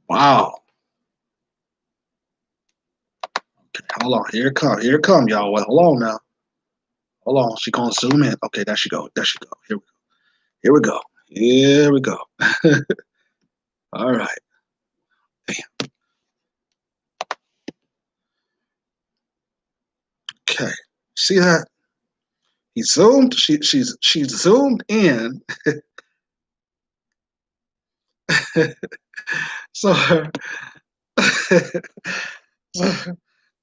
Speaker 1: wow. Okay, hold on, here it come, y'all. Well, hold on now, hold on. She gonna zoom in. Okay, there she go, there she go. Here we go, here we go. All right, okay. See that? He zoomed. She zoomed in. So her,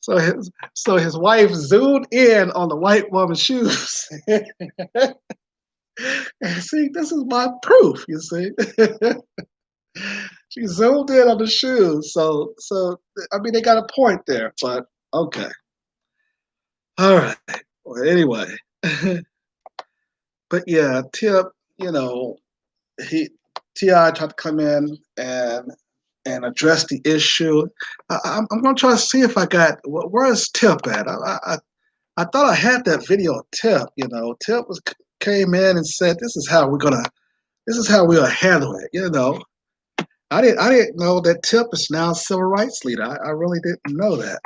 Speaker 1: so, so his wife zoomed in on the white woman's shoes. See, this is my proof. You see, she zoomed in on the shoes. So I mean, they got a point there. But okay, all right. Well, anyway, but yeah, Tip. You know, he Ti tried to come in and address the issue. I'm gonna try to see if I got where is Tip at. I thought I had that video of Tip. Tip came in and said, this is how we're gonna handle it." I didn't know that Tip is now a civil rights leader. I really didn't know that.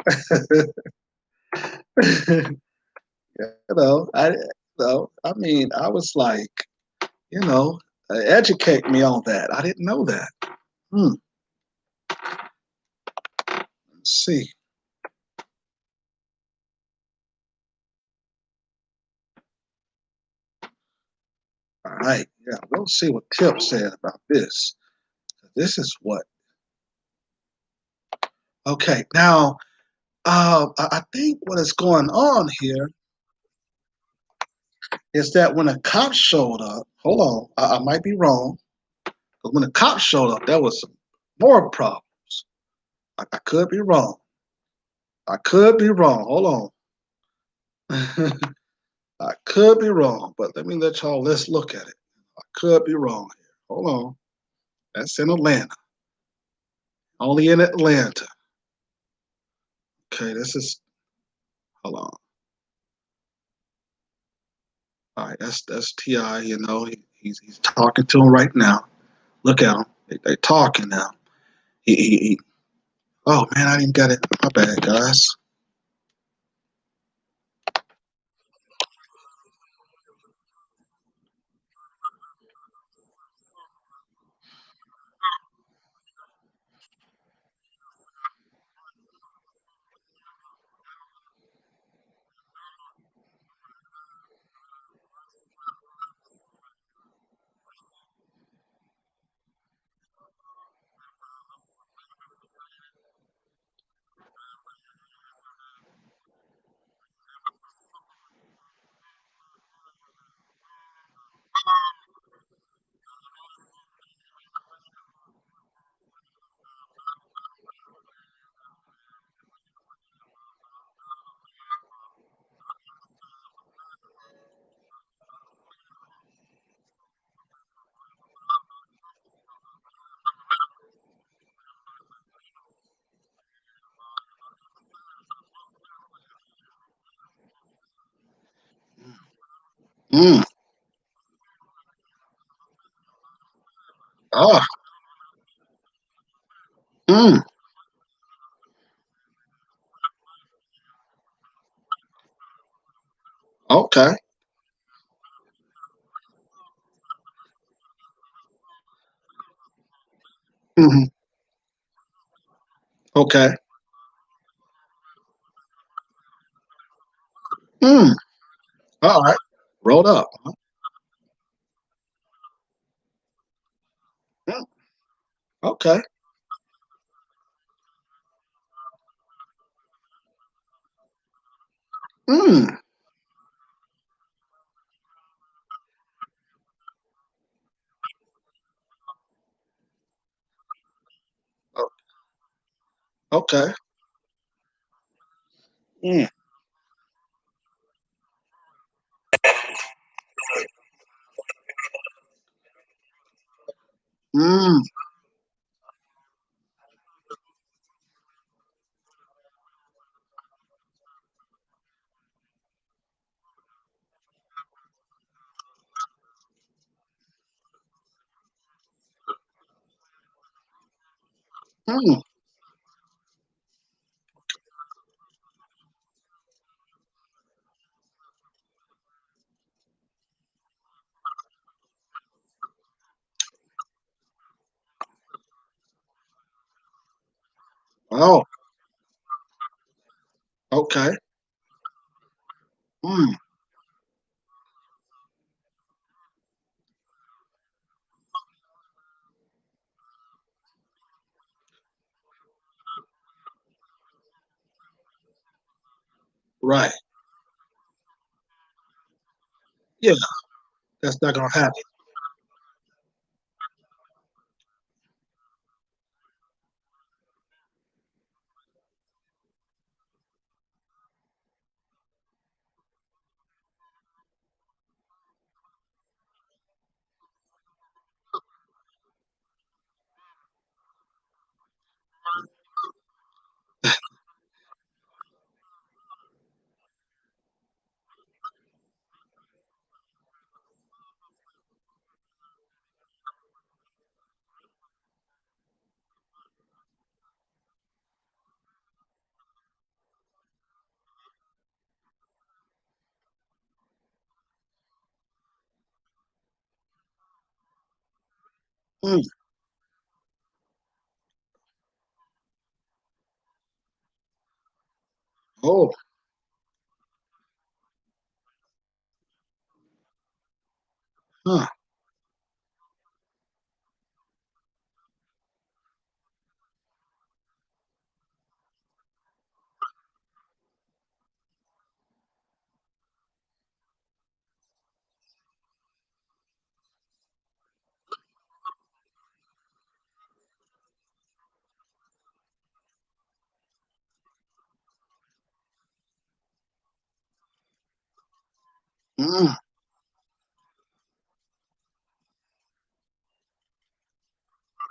Speaker 1: I mean, I was like, educate me on that. I didn't know that. Hmm. Let's see. All right. Yeah, we'll see what Tip said about this. This is what. Okay. Now, I think what is going on here is that when a cop showed up, hold on, I might be wrong, but when the cop showed up, there was some more problems. I could be wrong. I could be wrong. Hold on. I could be wrong, but let's look at it. I could be wrong here. Hold on. That's in Atlanta. Only in Atlanta. Okay, hold on. All right, that's Ti. He's talking to him right now. Look at him. They talking now. He. Oh man, I didn't get it. My bad, guys. Mm. Oh. Mm. Okay. Hmm. Okay. Mm. All right. Rolled up. Huh? Mm. Okay. Mm. O- Okay. Mm. Mm. Mm. Oh. Okay. Mm. Right. Yeah. That's not gonna happen. Mm. Oh. Huh. Mm.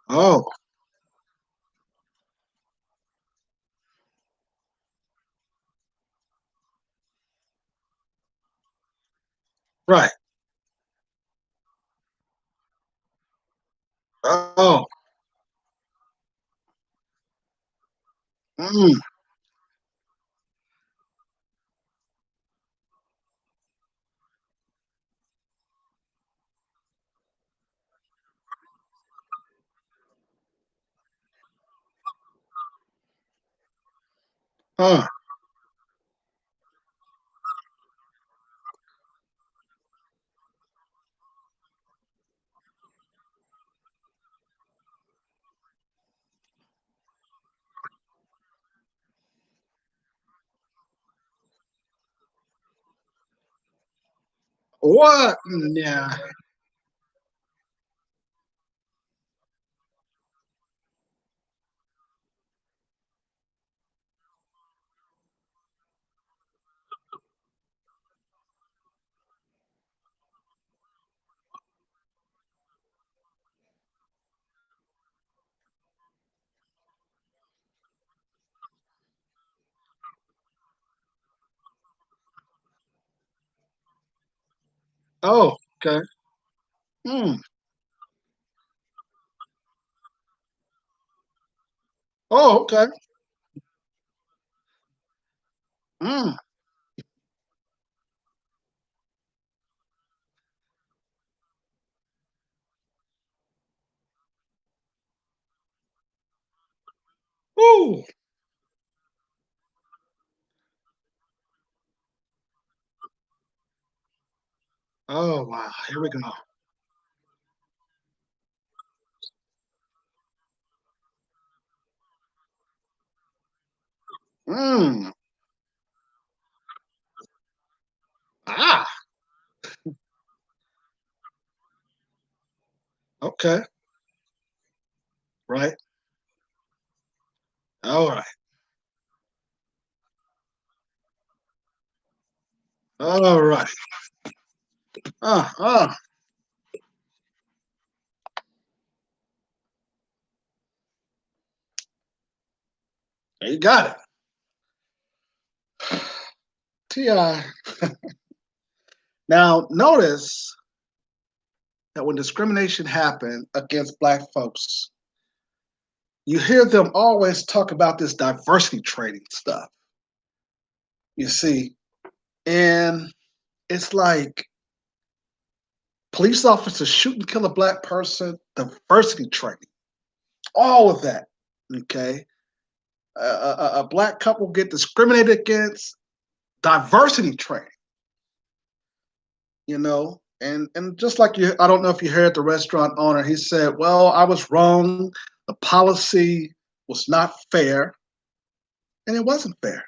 Speaker 1: Oh. Right. Oh. Mm. Huh. What? Yeah. Oh. Okay. Mm. Oh. Okay. Mm. Ooh. Oh wow, here we go. Mm. Ah, okay. Right. All right. All right. Uh, uh, you got it. Ti. Now notice that when discrimination happened against black folks, you hear them always talk about this diversity training stuff. You see, and it's like police officers shoot and kill a black person, diversity training, all of that. Okay, a black couple get discriminated against, diversity training. And just like you, I don't know if you heard the restaurant owner. He said, "Well, I was wrong. The policy was not fair, and it wasn't fair."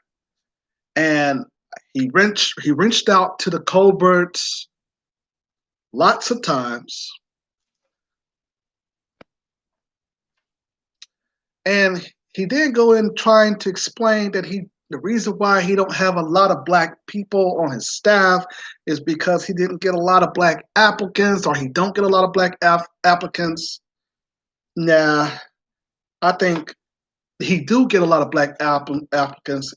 Speaker 1: And he reached out to the Colberts lots of times, and he did go in trying to explain that the reason why he don't have a lot of black people on his staff is because he didn't get a lot of black applicants, or he don't get a lot of black applicants. Nah, I think he do get a lot of black applicants.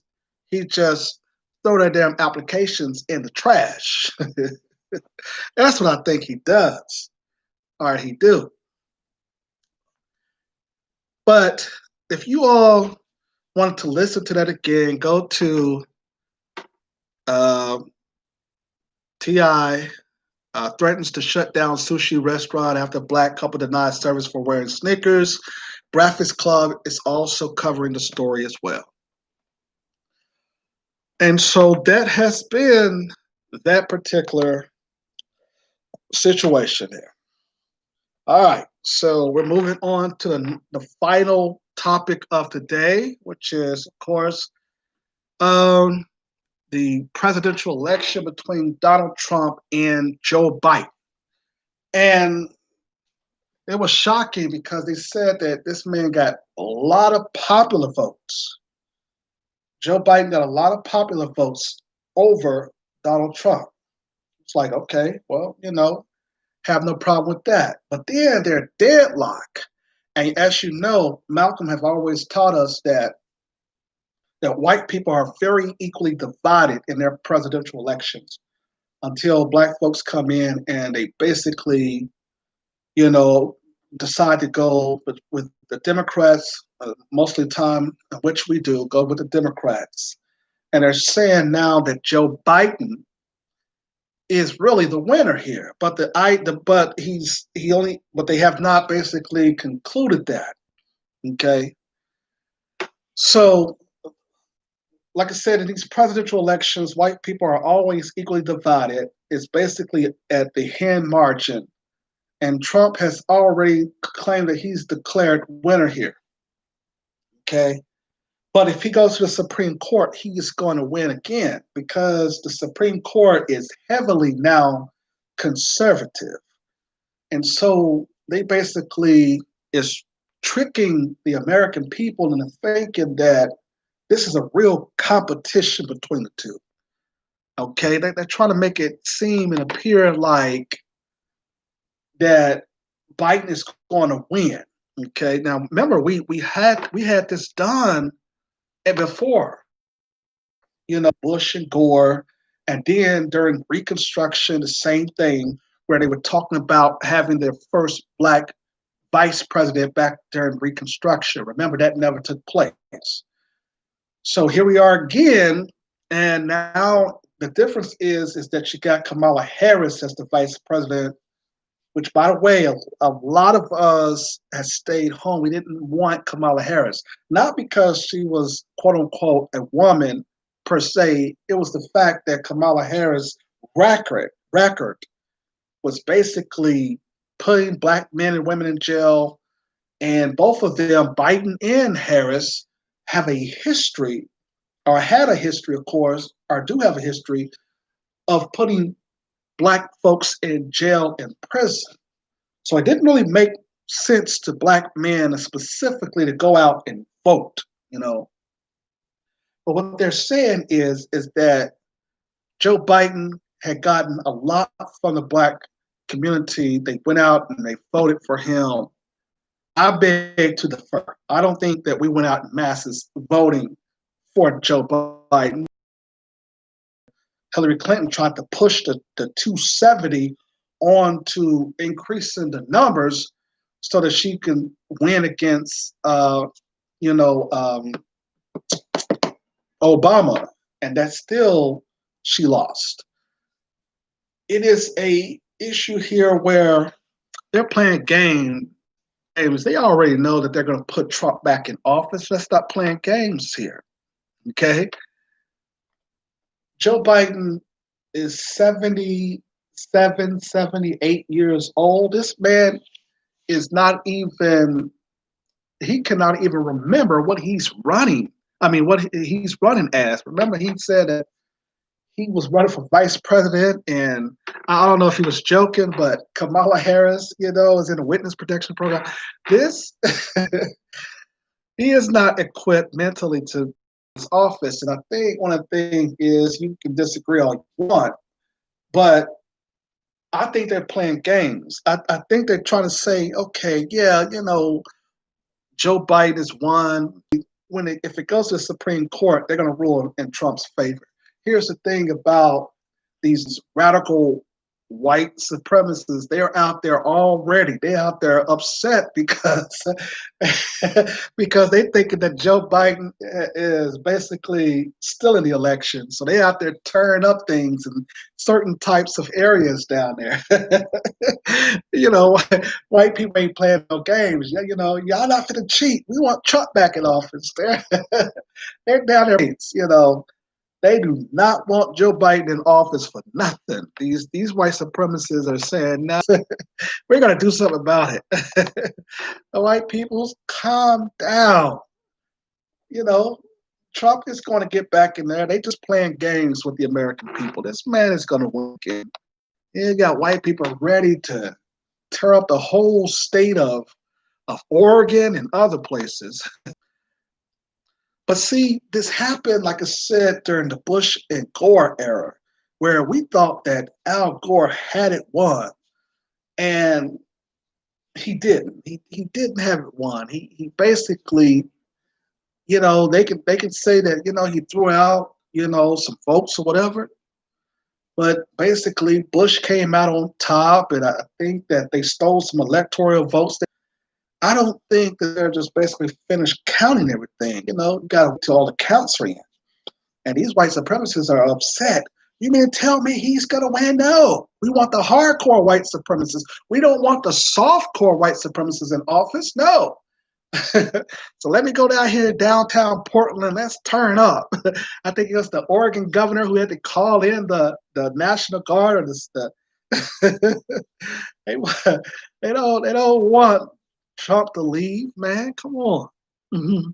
Speaker 1: He just throw their damn applications in the trash. That's what I think he does. All right, he do. But if you all want to listen to that again, go to uh, Ti threatens to shut down sushi restaurant after black couple denies service for wearing sneakers. Breakfast Club is also covering the story as well. And so that has been that particular situation there. All right. So we're moving on to the final topic of the day, which is, of course, um, the presidential election between Donald Trump and Joe Biden. And it was shocking because they said that this man got a lot of popular votes. Joe Biden got a lot of popular votes over Donald Trump. It's like, okay, well, have no problem with that. But then they're deadlocked. And as you know, Malcolm have always taught us that white people are very equally divided in their presidential elections until black folks come in and they basically, you know, decide to go with the Democrats, mostly the time, which we do, go with the Democrats. And they're saying now that Joe Biden is really the winner here. But they have not basically concluded that. Okay. So like I said, in these presidential elections, white people are always equally divided. It's basically at the hand margin. And Trump has already claimed that he's declared winner here. Okay. But if he goes to the Supreme Court, he is going to win again because the Supreme Court is heavily now conservative. And so they basically is tricking the American people into thinking that this is a real competition between the two. Okay, they're trying to make it seem and appear like that Biden is going to win. Okay, now remember we had this done before, Bush and Gore, and then during Reconstruction, the same thing where they were talking about having their first black vice president back during Reconstruction. Remember that never took place. So here we are again, and now the difference is that you got Kamala Harris as the vice president, which, by the way, a lot of us has stayed home. We didn't want Kamala Harris, not because she was quote unquote a woman per se. It was the fact that Kamala Harris record was basically putting black men and women in jail, and both of them, Biden and Harris, have a history, or had a history, of course, or do have a history of putting black folks in jail and prison. So it didn't really make sense to black men specifically to go out and vote, you know. But what they're saying is that Joe Biden had gotten a lot from the black community. They went out and they voted for him. I beg to differ. I don't think that we went out in masses voting for Joe Biden. Hillary Clinton tried to push the 270 on to increasing the numbers so that she can win against, you know, Obama, and that still she lost. It is a issue here where they're playing games. They already know that they're going to put Trump back in office. Let's stop playing games here. Okay. Joe Biden is 77, 78 years old. This man is not even, he cannot even remember what he's running. I mean, what he's running as. Remember, he said that he was running for vice president, and I don't know if he was joking, but Kamala Harris, you know, is in a witness protection program. This, he is not equipped mentally to his office. And I think one of the things is, you can disagree all you want, but I think they're playing games. I think they're trying to say, okay, yeah, you know, Joe Biden is one. If it goes to the Supreme Court, they're going to rule in Trump's favor. Here's the thing about these radical white supremacists. They're out there already. They're out there upset because because they thinking that Joe Biden is basically still in the election. So they out there tearing up things in certain types of areas down there. You know, white people ain't playing no games. You know, y'all not finna cheat. We want Trump back in office. They're down there. You know, they do not want Joe Biden in office for nothing. These white supremacists are saying, no, we're going to do something about it. The white people, calm down. You know, Trump is going to get back in there. They just playing games with the American people. This man is going to win again. You got white people ready to tear up the whole state of Oregon and other places. But see, this happened, like I said, during the Bush and Gore era, where we thought that Al Gore had it won, and he didn't. He didn't have it won. He basically, you know, they can say that, you know, he threw out, you know, some votes or whatever, but basically Bush came out on top, and I think that they stole some electoral votes. I don't think that they're just basically finished counting everything. You know, you got to all the counts are in. And these white supremacists are upset. You mean tell me he's going to win? No. We want the hardcore white supremacists. We don't want the softcore white supremacists in office. No. So let me go down here downtown Portland. Let's turn up. I think it was the Oregon governor who had to call in the National Guard or they, they don't want Trump to leave, man. Come on. Mm-hmm.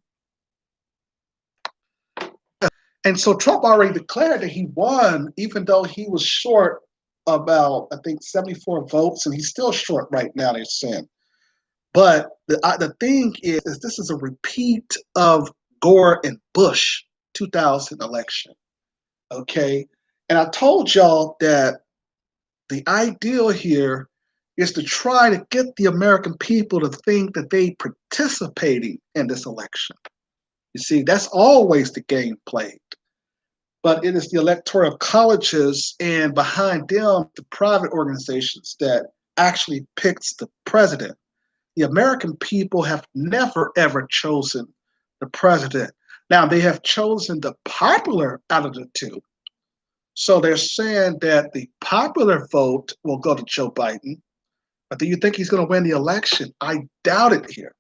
Speaker 1: And so Trump already declared that he won, even though he was short about, I think, 74 votes, and he's still short right now, they're saying. But the thing is this is a repeat of Gore and Bush 2000 election, okay? And I told y'all that the ideal here is to try to get the American people to think that they participating in this election. You see, that's always the game played. But it is the electoral colleges and behind them, the private organizations that actually picks the president. The American people have never, ever chosen the president. Now, they have chosen the popular out of the two. So they're saying that the popular vote will go to Joe Biden. But do you think he's going to win the election? I doubt it here.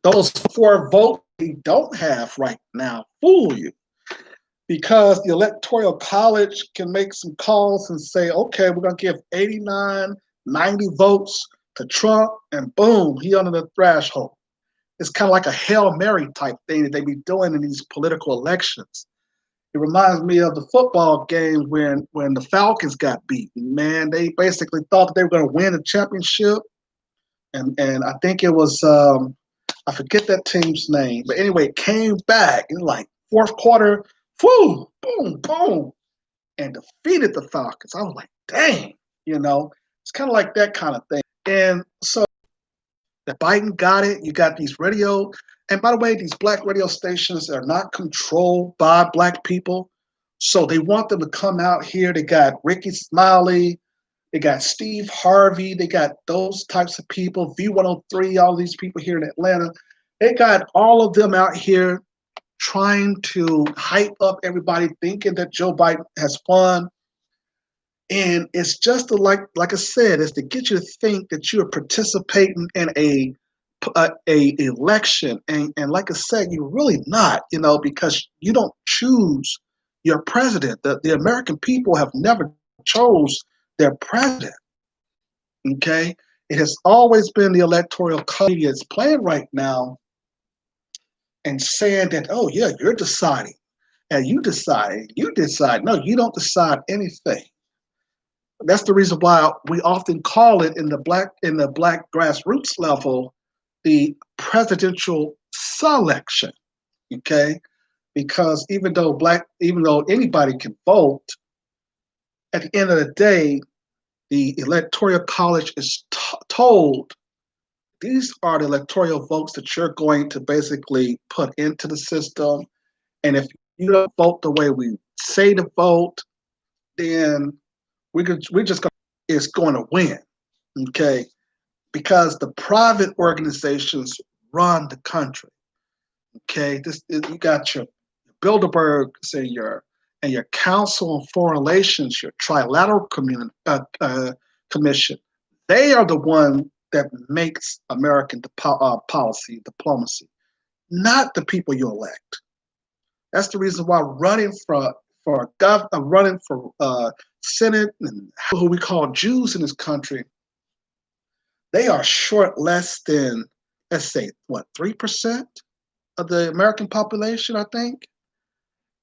Speaker 1: Those 4 votes he don't have right now fool you. because the Electoral College can make some calls and say, okay, we're going to give 89, 90 votes to Trump, and boom, he under the threshold. It's kind of like a Hail Mary type thing that they be doing in these political elections. It reminds me of the football games when the Falcons got beaten. Man, they basically thought that they were going to win the championship, and I think it was I forget that team's name, but anyway, it came back in like fourth quarter, whoo, boom, boom, and defeated the Falcons. I was like, dang, it's kind of like that kind of thing. And so that Biden got it. You got these radio, and by the way, these black radio stations are not controlled by black people. So they want them to come out here. They got Ricky Smiley, they got Steve Harvey, they got those types of people, V103, all these people here in Atlanta. They got all of them out here trying to hype up everybody, thinking that Joe Biden has won. And it's just like I said, it's to get you to think that you are participating in a election, and like I said, you're really not, because you don't choose your president. The American people have never chose their president. Okay, it has always been the electoral college is playing right now and saying that, oh yeah, you're deciding, and you decide. No, you don't decide anything. That's the reason why we often call it in the black grassroots level the presidential selection. Okay, because even though anybody can vote, at the end of the day, the electoral college is told these are the electoral votes that you're going to basically put into the system, and if you don't vote the way we say to vote, then we're just going is going to win, okay? Because the private organizations run the country, okay? You got your Bilderbergs and your Council on Foreign Relations, your Trilateral Commission. They are the one that makes American policy, diplomacy, not the people you elect. That's the reason why running for Senate, and who we call Jews in this country, they are short less than, let's say, what, 3% of the American population, I think.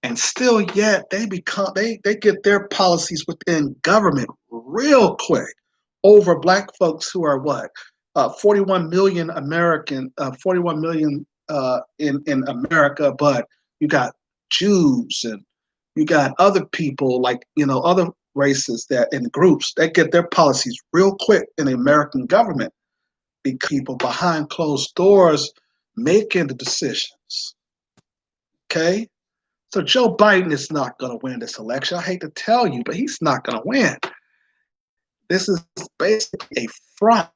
Speaker 1: And still yet they get their policies within government real quick over black folks who are what? 41 million 41 million in America, but you got Jews and you got other people like, other races that in groups that get their policies real quick in the American government because people behind closed doors making the decisions. Okay? So Joe Biden is not going to win this election. I hate to tell you, but he's not going to win. This is basically a front.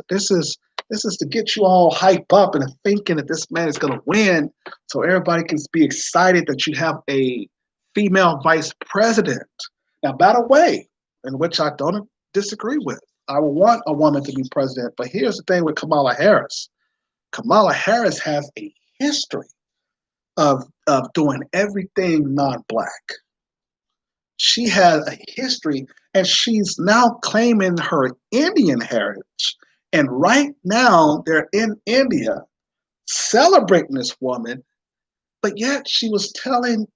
Speaker 1: This is to get you all hype up and thinking that this man is going to win, so everybody can be excited that you have a female vice president. Now, by the way, in which I don't disagree with, I want a woman to be president. But here's the thing with Kamala Harris. Kamala Harris has a history of doing everything non-black. She has a history, and she's now claiming her Indian heritage. And right now, they're in India celebrating this woman, but yet she was telling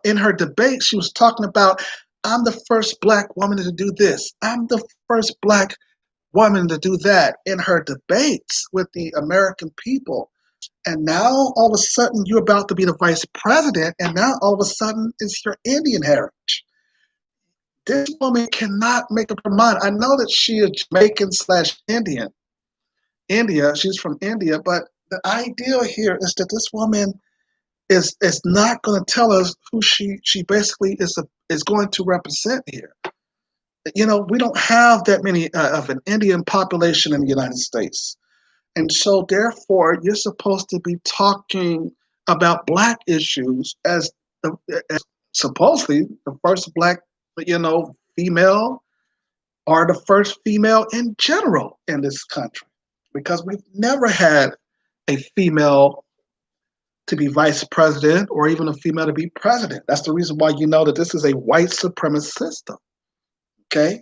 Speaker 1: in her debate, she was talking about, I'm the first black woman to do this. I'm the first black woman to do that in her debates with the American people. And now all of a sudden you're about to be the vice president, and now all of a sudden it's your Indian heritage. This woman cannot make up her mind. I know that she is Jamaican / Indian. She's from India, but the idea here is that this woman is not going to tell us who she basically is going to represent here. We don't have that many of an Indian population in the United States. And so, therefore, you're supposed to be talking about black issues as supposedly the first black, female, or the first female in general in this country, because we've never had a female to be vice president or even a female to be president. That's the reason why you know that this is a white supremacist system. Okay?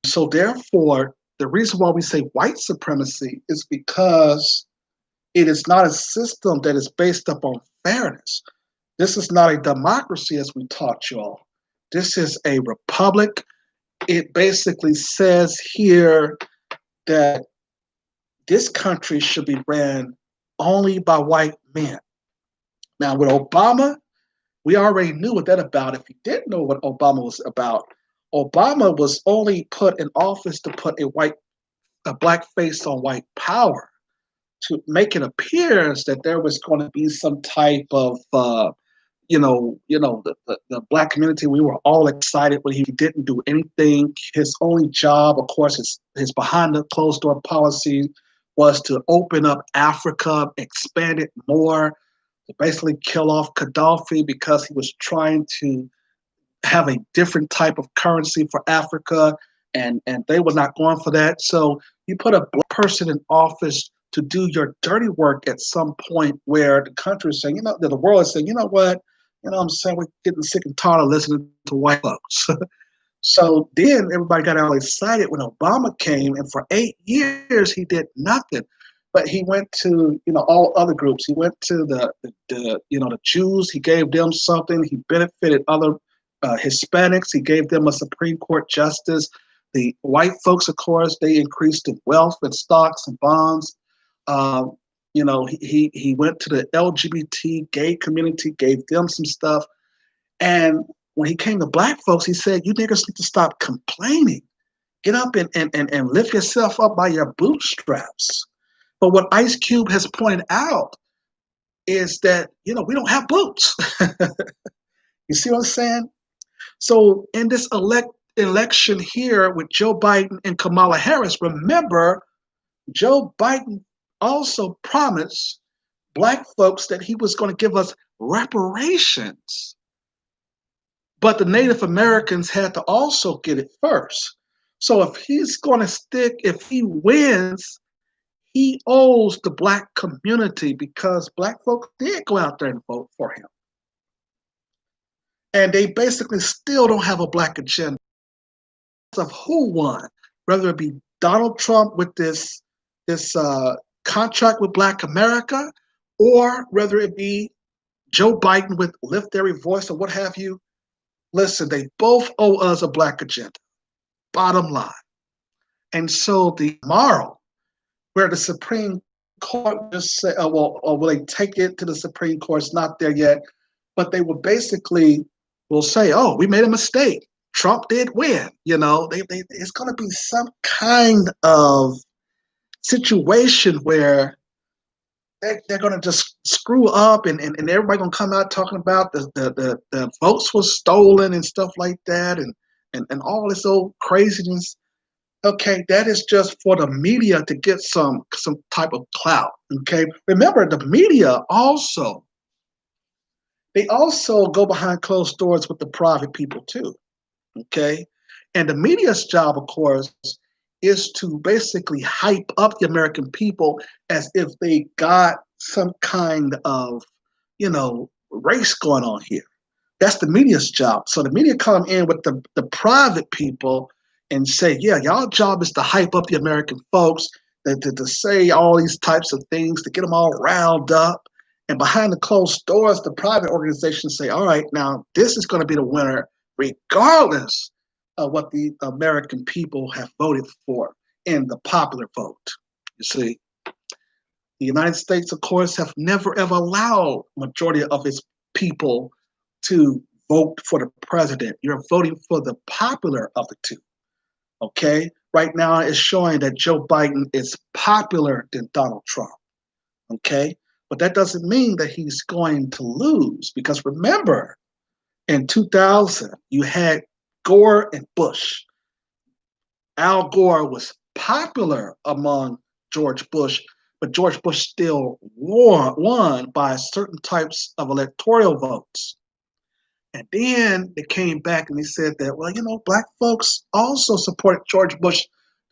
Speaker 1: So therefore, the reason why we say white supremacy is because it is not a system that is based upon fairness. This is not a democracy as we taught y'all. This is a republic. It basically says here that this country should be ran only by white men. Now, with Obama, we already knew what that about. If you didn't know what Obama was about, Obama was only put in office to put a black face on white power, to make it appearance that there was going to be some type of the black community. We were all excited when he didn't do anything. His only job, of course, his behind the closed door policy was to open up Africa, expand it more, to basically kill off Gaddafi because he was trying to have a different type of currency for Africa, and they were not going for that. So you put a black person in office to do your dirty work at some point where the country is saying, the world is saying, you know what, I'm saying, we're getting sick and tired of listening to white folks. So then everybody got all excited when Obama came, and for 8 years he did nothing. But he went to all other groups. He went to the Jews. He gave them something. He benefited other Hispanics. He gave them a Supreme Court justice. The white folks, of course, they increased in wealth and stocks and bonds. He went to the LGBT gay community, gave them some stuff. And when he came to black folks, he said, you niggas need to stop complaining. Get up and lift yourself up by your bootstraps. But what Ice Cube has pointed out is that, we don't have boots. You see what I'm saying? So in this election here with Joe Biden and Kamala Harris, remember, Joe Biden also promised black folks that he was going to give us reparations. But the Native Americans had to also get it first. So if he wins, he owes the black community because black folks did go out there and vote for him. And they basically still don't have a black agenda of who won, whether it be Donald Trump with this contract with Black America, or whether it be Joe Biden with Lift Every Voice or what have you. Listen, they both owe us a black agenda, bottom line. And so the tomorrow, where the Supreme Court just say, will they take it to the Supreme Court? It's not there yet, but they will say, oh, we made a mistake. Trump did win. It's going to be some kind of situation where they're going to just screw up, and everybody going to come out talking about the votes was stolen and stuff like that, and all this old craziness. Okay, that is just for the media to get some type of clout. Okay, remember the media they also go behind closed doors with the private people too. Okay, and the media's job, of course, is to basically hype up the American people as if they got some kind of, race going on here. That's the media's job. So the media come in with the private people and say, yeah, y'all job is to hype up the American folks, to say all these types of things, to get them all riled up. And behind the closed doors, the private organizations say, all right, now this is going to be the winner, regardless of what the American people have voted for in the popular vote. You see, the United States, of course, have never ever allowed majority of its people to vote for the president. You're voting for the popular of the two. Okay? Right now, it's showing that Joe Biden is popular than Donald Trump. Okay? But that doesn't mean that he's going to lose, because remember, in 2000, you had Gore and Bush. Al Gore was popular among George Bush, but George Bush still won by certain types of electoral votes. And then they came back and they said that, well, black folks also supported George Bush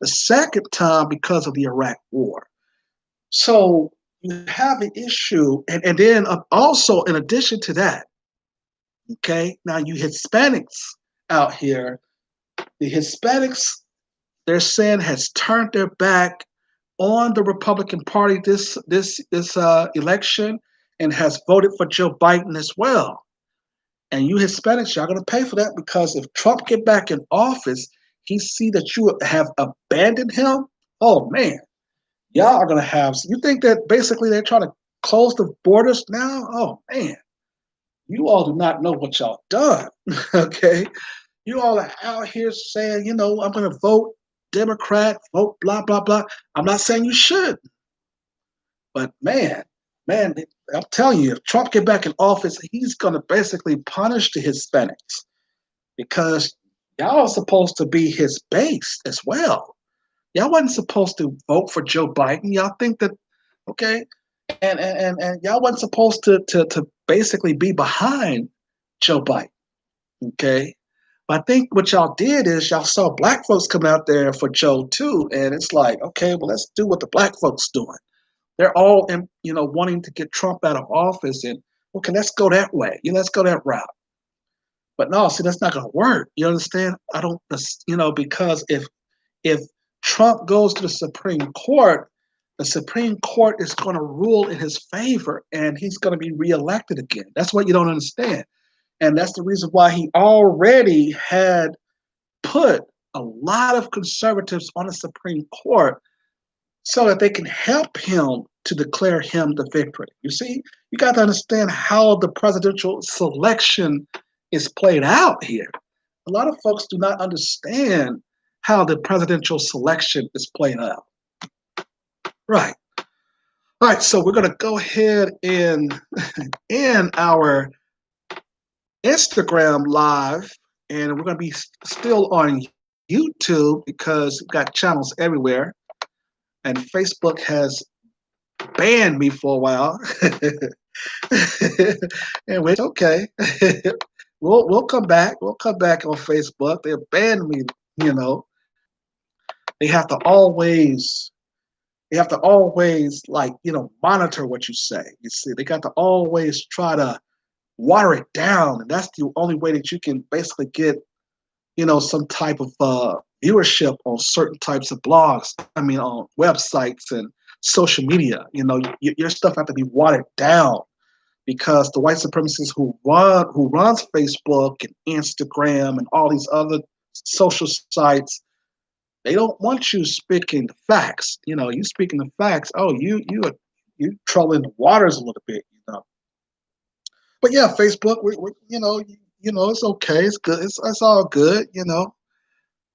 Speaker 1: the second time because of the Iraq War. So, you have an issue, and then also in addition to that, okay, now you Hispanics out here, the Hispanics, they're saying has turned their back on the Republican Party this election and has voted for Joe Biden as well. And you Hispanics, y'all gonna pay for that because if Trump get back in office, he see that you have abandoned him. Oh man, y'all are gonna have. You think that basically they're trying to close the borders now? Oh man, you all do not know what y'all done. Okay, you all are out here saying, I'm gonna vote Democrat, vote blah blah blah. I'm not saying you should, but man, I'm telling you, if Trump get back in office, he's gonna basically punish the Hispanics because y'all are supposed to be his base as well. Y'all wasn't supposed to vote for Joe Biden. Y'all think that, okay, and y'all wasn't supposed to basically be behind Joe Biden, okay? But I think what y'all did is y'all saw black folks come out there for Joe too, and it's like, okay, well let's do what the black folks doing. They're all, wanting to get Trump out of office, and okay, let's go that way. Let's go that route. But no, see, that's not going to work. You understand? I don't, because if Trump goes to the Supreme Court, the Supreme Court is going to rule in his favor, and he's going to be reelected again. That's what you don't understand, and that's the reason why he already had put a lot of conservatives on the Supreme Court so that they can help him to declare him the victory. You see, you got to understand how the presidential selection is played out here. A lot of folks do not understand how the presidential selection is played out. Right. All right, so we're going to go ahead and end our Instagram live, and we're going to be still on YouTube because we've got channels everywhere, and Facebook has banned me for a while. And it's okay. We'll come back. We'll come back on Facebook. They banned me, you know. They have to always like, monitor what you say. You see, they got to always try to water it down. And that's the only way that you can basically get, some type of viewership on certain types of blogs. I mean, on websites and social media. Your stuff have to be watered down because the white supremacists who runs Facebook and Instagram and all these other social sites, they don't want you speaking the facts. You speaking the facts. Oh, you trolling the waters a little bit. But yeah, Facebook, it's okay. It's good. It's all good.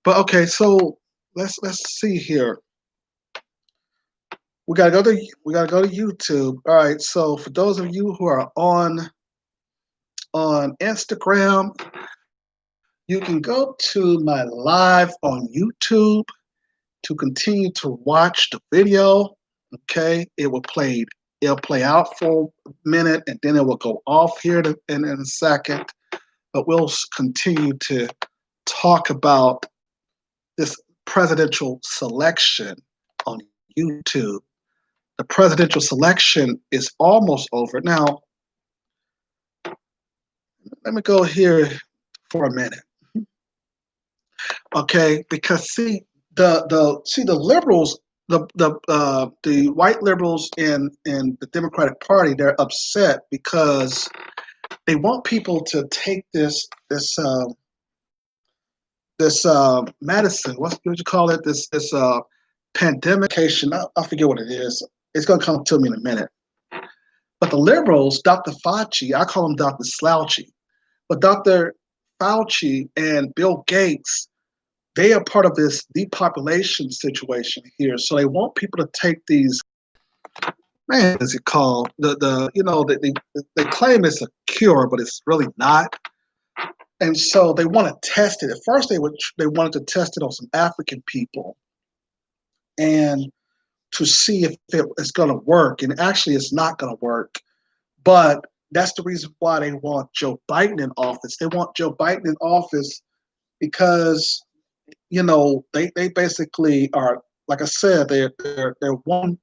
Speaker 1: But okay, so let's see here. We gotta go to YouTube. All right. So for those of you who are on Instagram, you can go to my live on YouTube to continue to watch the video. Okay, it'll play out for a minute and then it will go off here in a second. But we'll continue to talk about this presidential selection on YouTube. The presidential selection is almost over. Now, let me go here for a minute. Okay, because see the liberals, the white liberals in the Democratic Party, they're upset because they want people to take this medicine. What would you call it? This pandemication. I forget what it is. It's going to come to me in a minute. But the liberals, Dr. Fauci, I call him Dr. Slouchy, but Dr. Fauci and Bill Gates, they are part of this depopulation situation here. So they want people to take these, man, what is it called? They claim it's a cure, but it's really not. And so they want to test it. At first, they wanted to test it on some African people, and to see if it's going to work. And actually, it's not going to work. But that's the reason why they want Joe Biden in office. They want Joe Biden in office because they basically are, like I said, they're one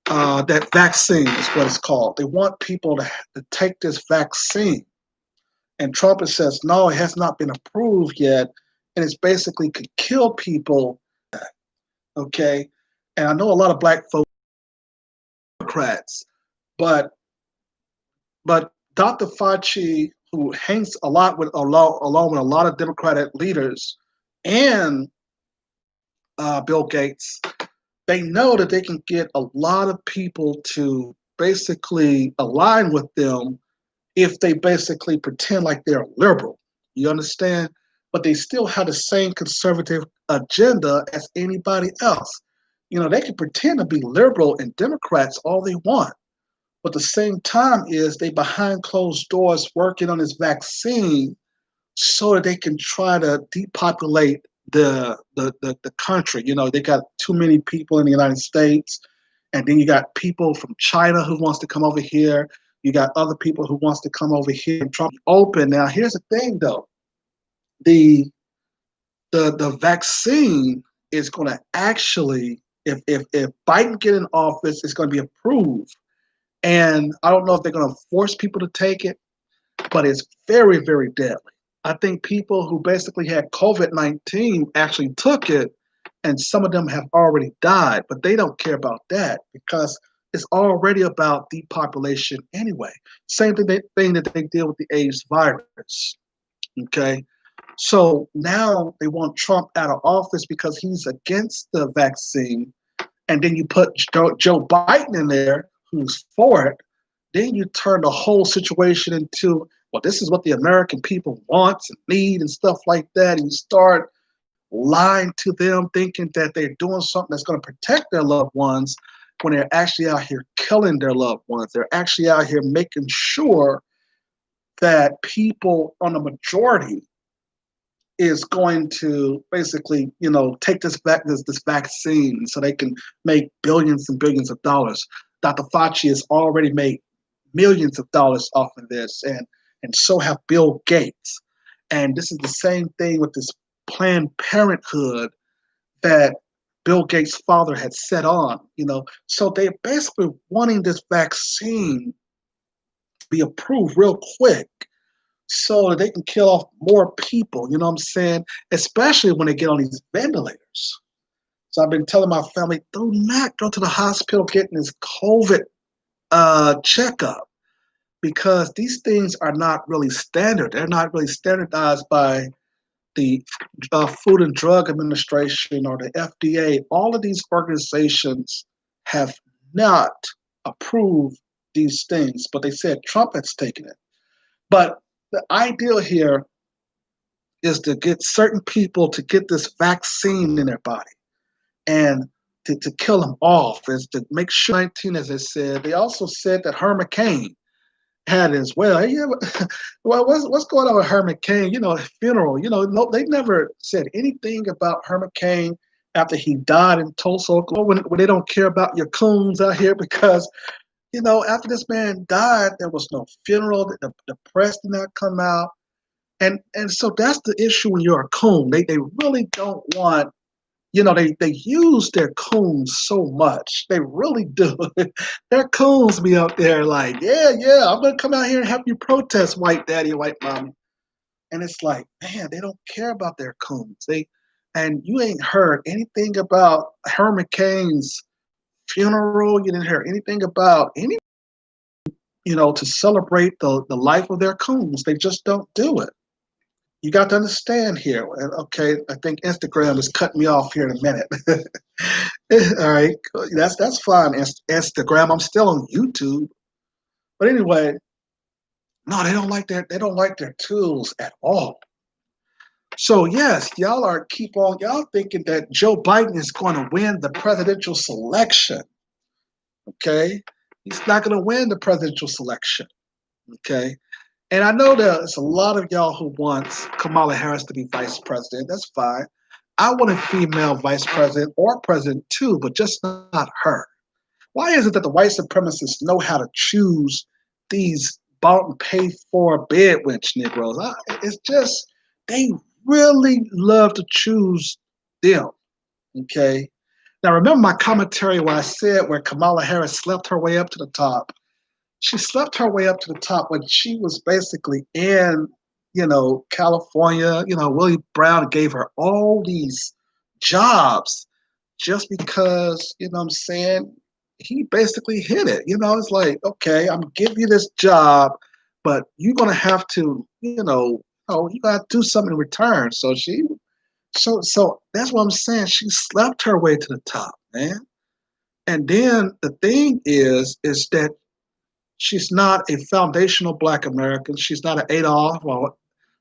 Speaker 1: that vaccine is what it's called. They want people to take this vaccine. And Trump says, no, it has not been approved yet. And it's basically could kill people. Okay. And I know a lot of black folks, Democrats, but Dr. Fauci, who hangs a lot with along with a lot of Democratic leaders and Bill Gates, they know that they can get a lot of people to basically align with them if they basically pretend like they're liberal. You understand? But they still have the same conservative agenda as anybody else. You know, they can pretend to be liberal and Democrats all they want. But the same time is they behind closed doors working on this vaccine so that they can try to depopulate the country. You know, they got too many people in the United States, and then you got people from China who wants to come over here. You got other people who wants to come over here and Trump open. Now, here's the thing, though: the the vaccine is going to actually, if Biden get in office, it's going to be approved. And I don't know if they're going to force people to take it, but it's very, very deadly. I think people who basically had COVID-19 actually took it, and some of them have already died, but they don't care about that because it's already about depopulation anyway. Same thing that they did with the AIDS virus. Okay. So now they want Trump out of office because he's against the vaccine. And then you put Joe Biden in there who's for it. Then you turn the whole situation into, well, this is what the American people want and need and stuff like that. And you start lying to them, thinking that they're doing something that's going to protect their loved ones when they're actually out here killing their loved ones. They're actually out here making sure that people on the majority is going to basically, you know, take this vaccine so they can make billions and billions of dollars. Dr. Fauci has already made millions of dollars off of this, and so have Bill Gates. And this is the same thing with this Planned Parenthood that Bill Gates' father had set on, you know. So they're basically wanting this vaccine to be approved real quick so that they can kill off more people, you know what I'm saying? Especially when they get on these ventilators. So I've been telling my family, do not go to the hospital getting this COVID checkup because these things are not really standard. They're not really standardized by the Food and Drug Administration or the FDA. All of these organizations have not approved these things, but they said Trump has taken it. But the ideal here is to get certain people to get this vaccine in their body and to kill them off, is to make sure 19, as I said. They also said that Herman Cain had it as well. Hey, yeah, well, what's going on with Herman Cain? You know, funeral. You know, no, they never said anything about Herman Cain after he died in Tulsa, Oklahoma. When they don't care about your coons out here because you know after this man died, there was no funeral. The press did not come out. And so that's the issue when you're a coon. They really don't want, you know, they use their coons so much. They really do. Their coons be out there like, yeah, I'm gonna come out here and help you protest, white daddy, white mommy. And it's like, man, they don't care about their coons. And you ain't heard anything about Herman Cain's funeral. You didn't hear anything about any, you know, to celebrate the life of their coons. They just don't do it. You got to understand here. Okay, I think Instagram is cutting me off here in a minute. All right, that's fine. Instagram. I'm still on YouTube, but anyway, no, they don't like their tools at all. So yes, y'all thinking that Joe Biden is going to win the presidential selection. Okay, he's not going to win the presidential selection. Okay, and I know there's a lot of y'all who wants Kamala Harris to be vice president. That's fine. I want a female vice president or president too, but just not her. Why is it that the white supremacists know how to choose these bought and paid for bedwench Negroes? It's just, they really love to choose them. Okay. Now, remember my commentary where I said where Kamala Harris slept her way up to the top. She slept her way up to the top when she was basically in, California. Willie Brown gave her all these jobs just because, what I'm saying, he basically hit it. It's like, okay, I'm giving you this job, but you're gonna have to, you gotta do something in return. So that's what I'm saying. She slept her way to the top, man. And then the thing is that she's not a foundational Black American. She's not an Adolf, or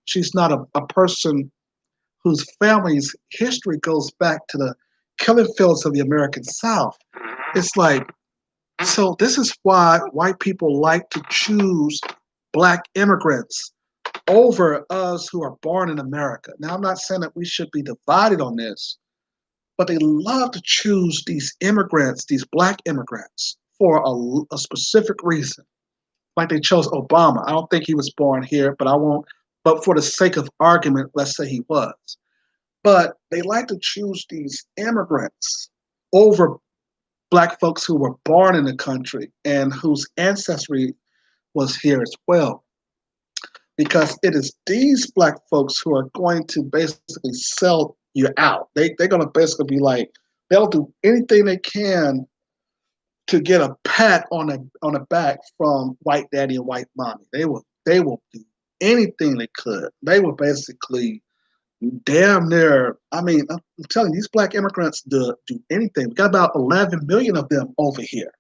Speaker 1: she's not a person whose family's history goes back to the killing fields of the American South. It's like, so this is why white people like to choose Black immigrants over us who are born in America. Now, I'm not saying that we should be divided on this, but they love to choose these immigrants, these Black immigrants, for a specific reason. Like they chose Obama. I don't think he was born here, but I won't. But for the sake of argument, let's say he was. But they like to choose these immigrants over Black folks who were born in the country and whose ancestry was here as well. Because it is these Black folks who are going to basically sell you out. They're going to basically be like, they'll do anything they can to get a pat on the back from white daddy and white mommy. They will do anything they could. They will basically damn near. I mean, I'm telling you, these Black immigrants do anything. We got about 11 million of them over here,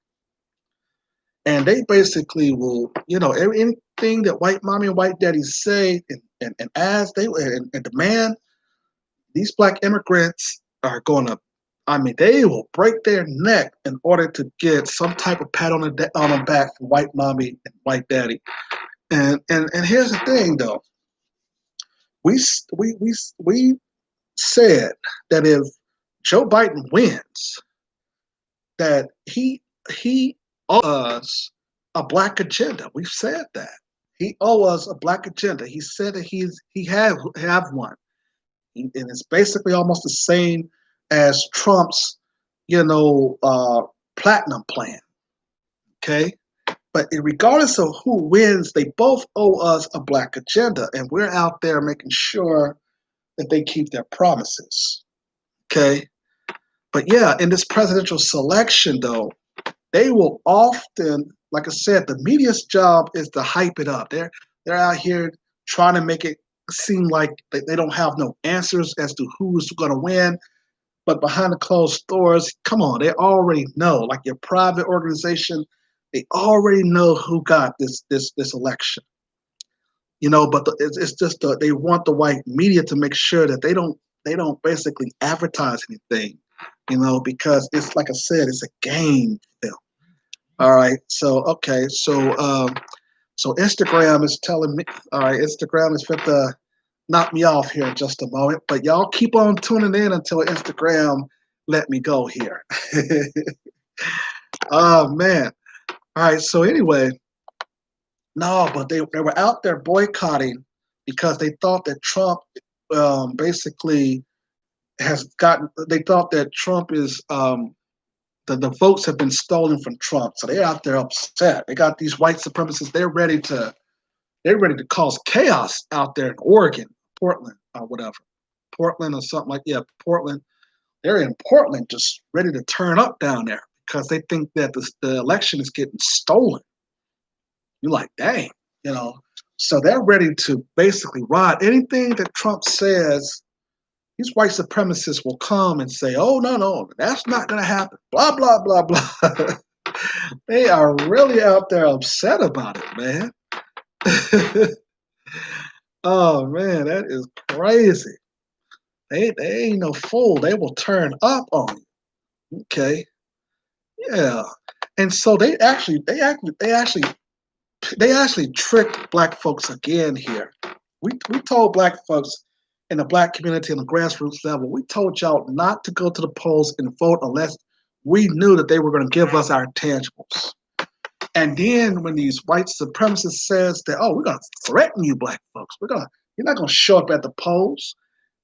Speaker 1: and they basically will, anything that white mommy and white daddy say and ask and demand. These Black immigrants are going to. I mean, they will break their neck in order to get some type of pat on the back from white mommy and white daddy. And here's the thing, though. We said that if Joe Biden wins, that he owes us a Black agenda. We've said that he owes us a Black agenda. He said that he have one, and it's basically almost the same as Trump's, platinum plan. Okay, but regardless of who wins, they both owe us a Black agenda, and we're out there making sure that they keep their promises. Okay, but yeah, in this presidential selection, though, they will often, like I said, the media's job is to hype it up. They're out here trying to make it seem like they don't have no answers as to who's going to win. But behind the closed doors, come on, they already know. Like your private organization, they already know who got this election. But it's just they want the white media to make sure that they don't basically advertise anything, because it's like I said, it's a game film. All right, so okay, so Instagram is telling me, all right, Instagram is fit to knock me off here in just a moment, but y'all keep on tuning in until Instagram let me go here. Oh man. All right, so anyway, no, but they were out there boycotting because they thought that Trump basically they thought that Trump is the votes have been stolen from Trump, so they're out there upset. They got these white supremacists. They're ready to cause chaos out there in Oregon, Portland, or whatever, Portland or something like Portland. They're in Portland, just ready to turn up down there because they think that the election is getting stolen. You're like, dang, So they're ready to basically ride anything that Trump says. These white supremacists will come and say, oh, no, that's not going to happen. Blah, blah, blah, blah. They are really out there upset about it, man. Oh, man, that is crazy. They ain't no fool. They will turn up on you. Okay. Yeah. And so they actually tricked Black folks again here. We told Black folks in the Black community on the grassroots level, we told y'all not to go to the polls and vote unless we knew that they were going to give us our tangibles. And then when these white supremacists says that, oh, we're going to threaten you Black folks. You're not going to show up at the polls.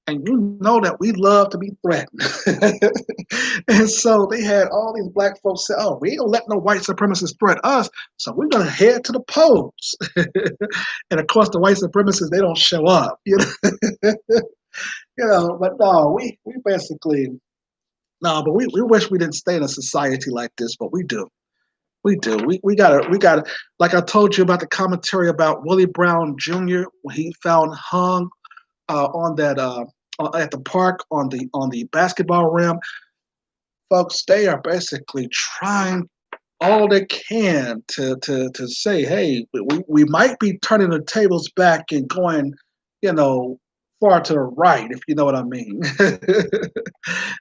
Speaker 1: And you know that we love to be threatened. And so they had all these black folks say, oh, we ain't gonna let no white supremacists threaten us, so we're gonna head to the polls. And of course the white supremacists, they don't show up, but no, we basically no, but we wish we didn't stay in a society like this, but we do. We do. We gotta like I told you about the commentary about Willie Brown Jr. when he found hung on that at the park on the basketball rim. Folks, they are basically trying all they can to say, hey, we might be turning the tables back and going, you know, far to the right, if you know what I mean.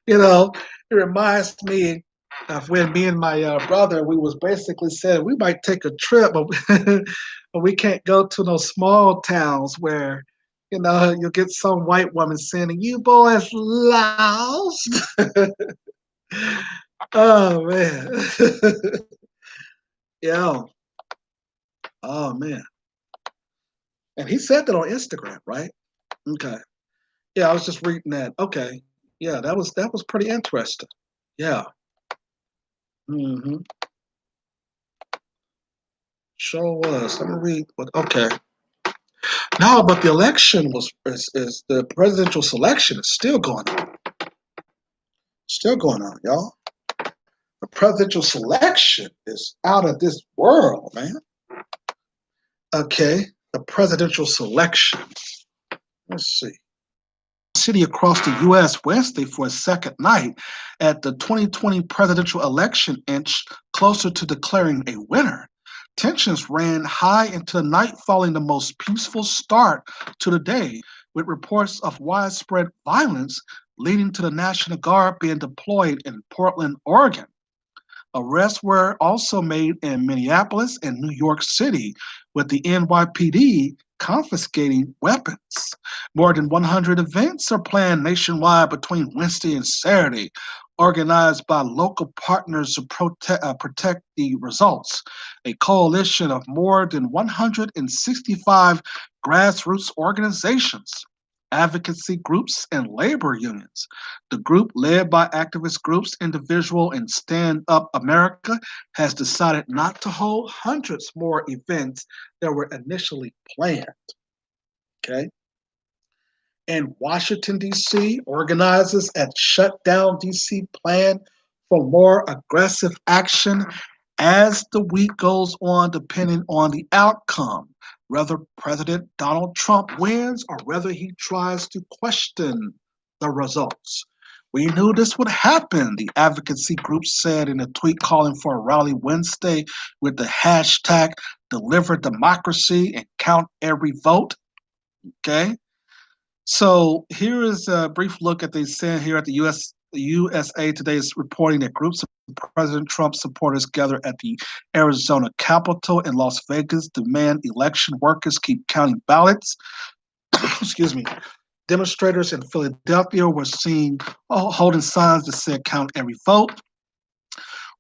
Speaker 1: It reminds me of when me and my brother, we was basically saying we might take a trip, but, but we can't go to those small towns where, you'll get some white woman saying, you boys lost. Oh, man. Yeah. Oh, man. And he said that on Instagram, right? Okay. Yeah, I was just reading that. Okay. Yeah, that was pretty interesting. Yeah. Hmm. Sure was. Let me read what. Okay. No, but the election is the presidential selection is still going on. Still going on, y'all. The presidential selection is out of this world, man. Okay. The presidential selection. Let's see. City across the U.S. Wednesday for a second night at the 2020 presidential election inched closer to declaring a winner. Tensions ran high into the night following the most peaceful start to the day, with reports of widespread violence leading to the National Guard being deployed in Portland, Oregon. Arrests were also made in Minneapolis and New York City, with the NYPD confiscating weapons. More than 100 events are planned nationwide between Wednesday and Saturday, organized by local partners to protect the results. A coalition of more than 165 grassroots organizations, advocacy groups, and labor unions. The group, led by activist groups Individual and Stand Up America, has decided not to hold hundreds more events that were initially planned. Okay. And Washington, D.C., organizers at Shutdown D.C. plan for more aggressive action as the week goes on, depending on the outcome, whether President Donald Trump wins or whether he tries to question the results. We knew this would happen, the advocacy group said in a tweet calling for a rally Wednesday with the hashtag Deliver Democracy and Count Every Vote. Okay. So here is a brief look at the saying here at the USA Today is reporting that groups of President Trump supporters gather at the Arizona Capitol in Las Vegas demand election workers keep counting ballots. Excuse me. Demonstrators in Philadelphia were seen holding signs that said "Count every vote."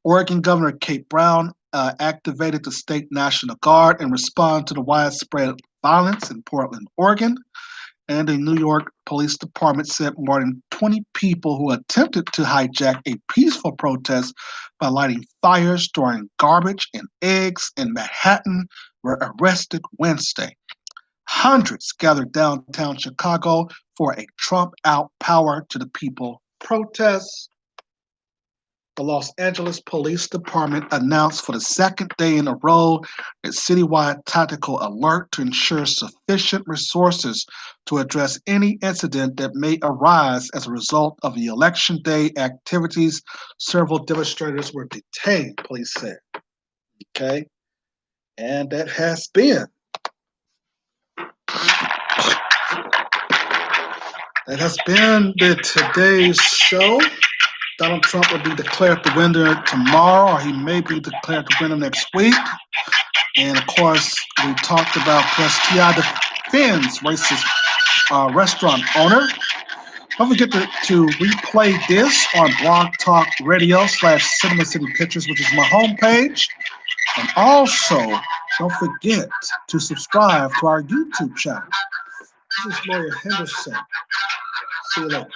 Speaker 1: Oregon Governor Kate Brown activated the state National Guard in response to the widespread violence in Portland, Oregon. And the New York Police Department said more than 20 people who attempted to hijack a peaceful protest by lighting fires, throwing garbage and eggs in Manhattan were arrested Wednesday. Hundreds gathered downtown Chicago for a Trump out power to the people protest. The Los Angeles Police Department announced for the second day in a row a citywide tactical alert to ensure sufficient resources to address any incident that may arise as a result of the election day activities. Several demonstrators were detained, police said. Okay. And that has been. That has been today's show. Donald Trump will be declared the winner tomorrow, or he may be declared the winner next week. And of course, we talked about plus T.I. defends racist restaurant owner. Don't forget to replay this on Blog Talk Radio /Cinema City Pictures, which is my homepage. And also, don't forget to subscribe to our YouTube channel. This is Lawyer Henderson See you later.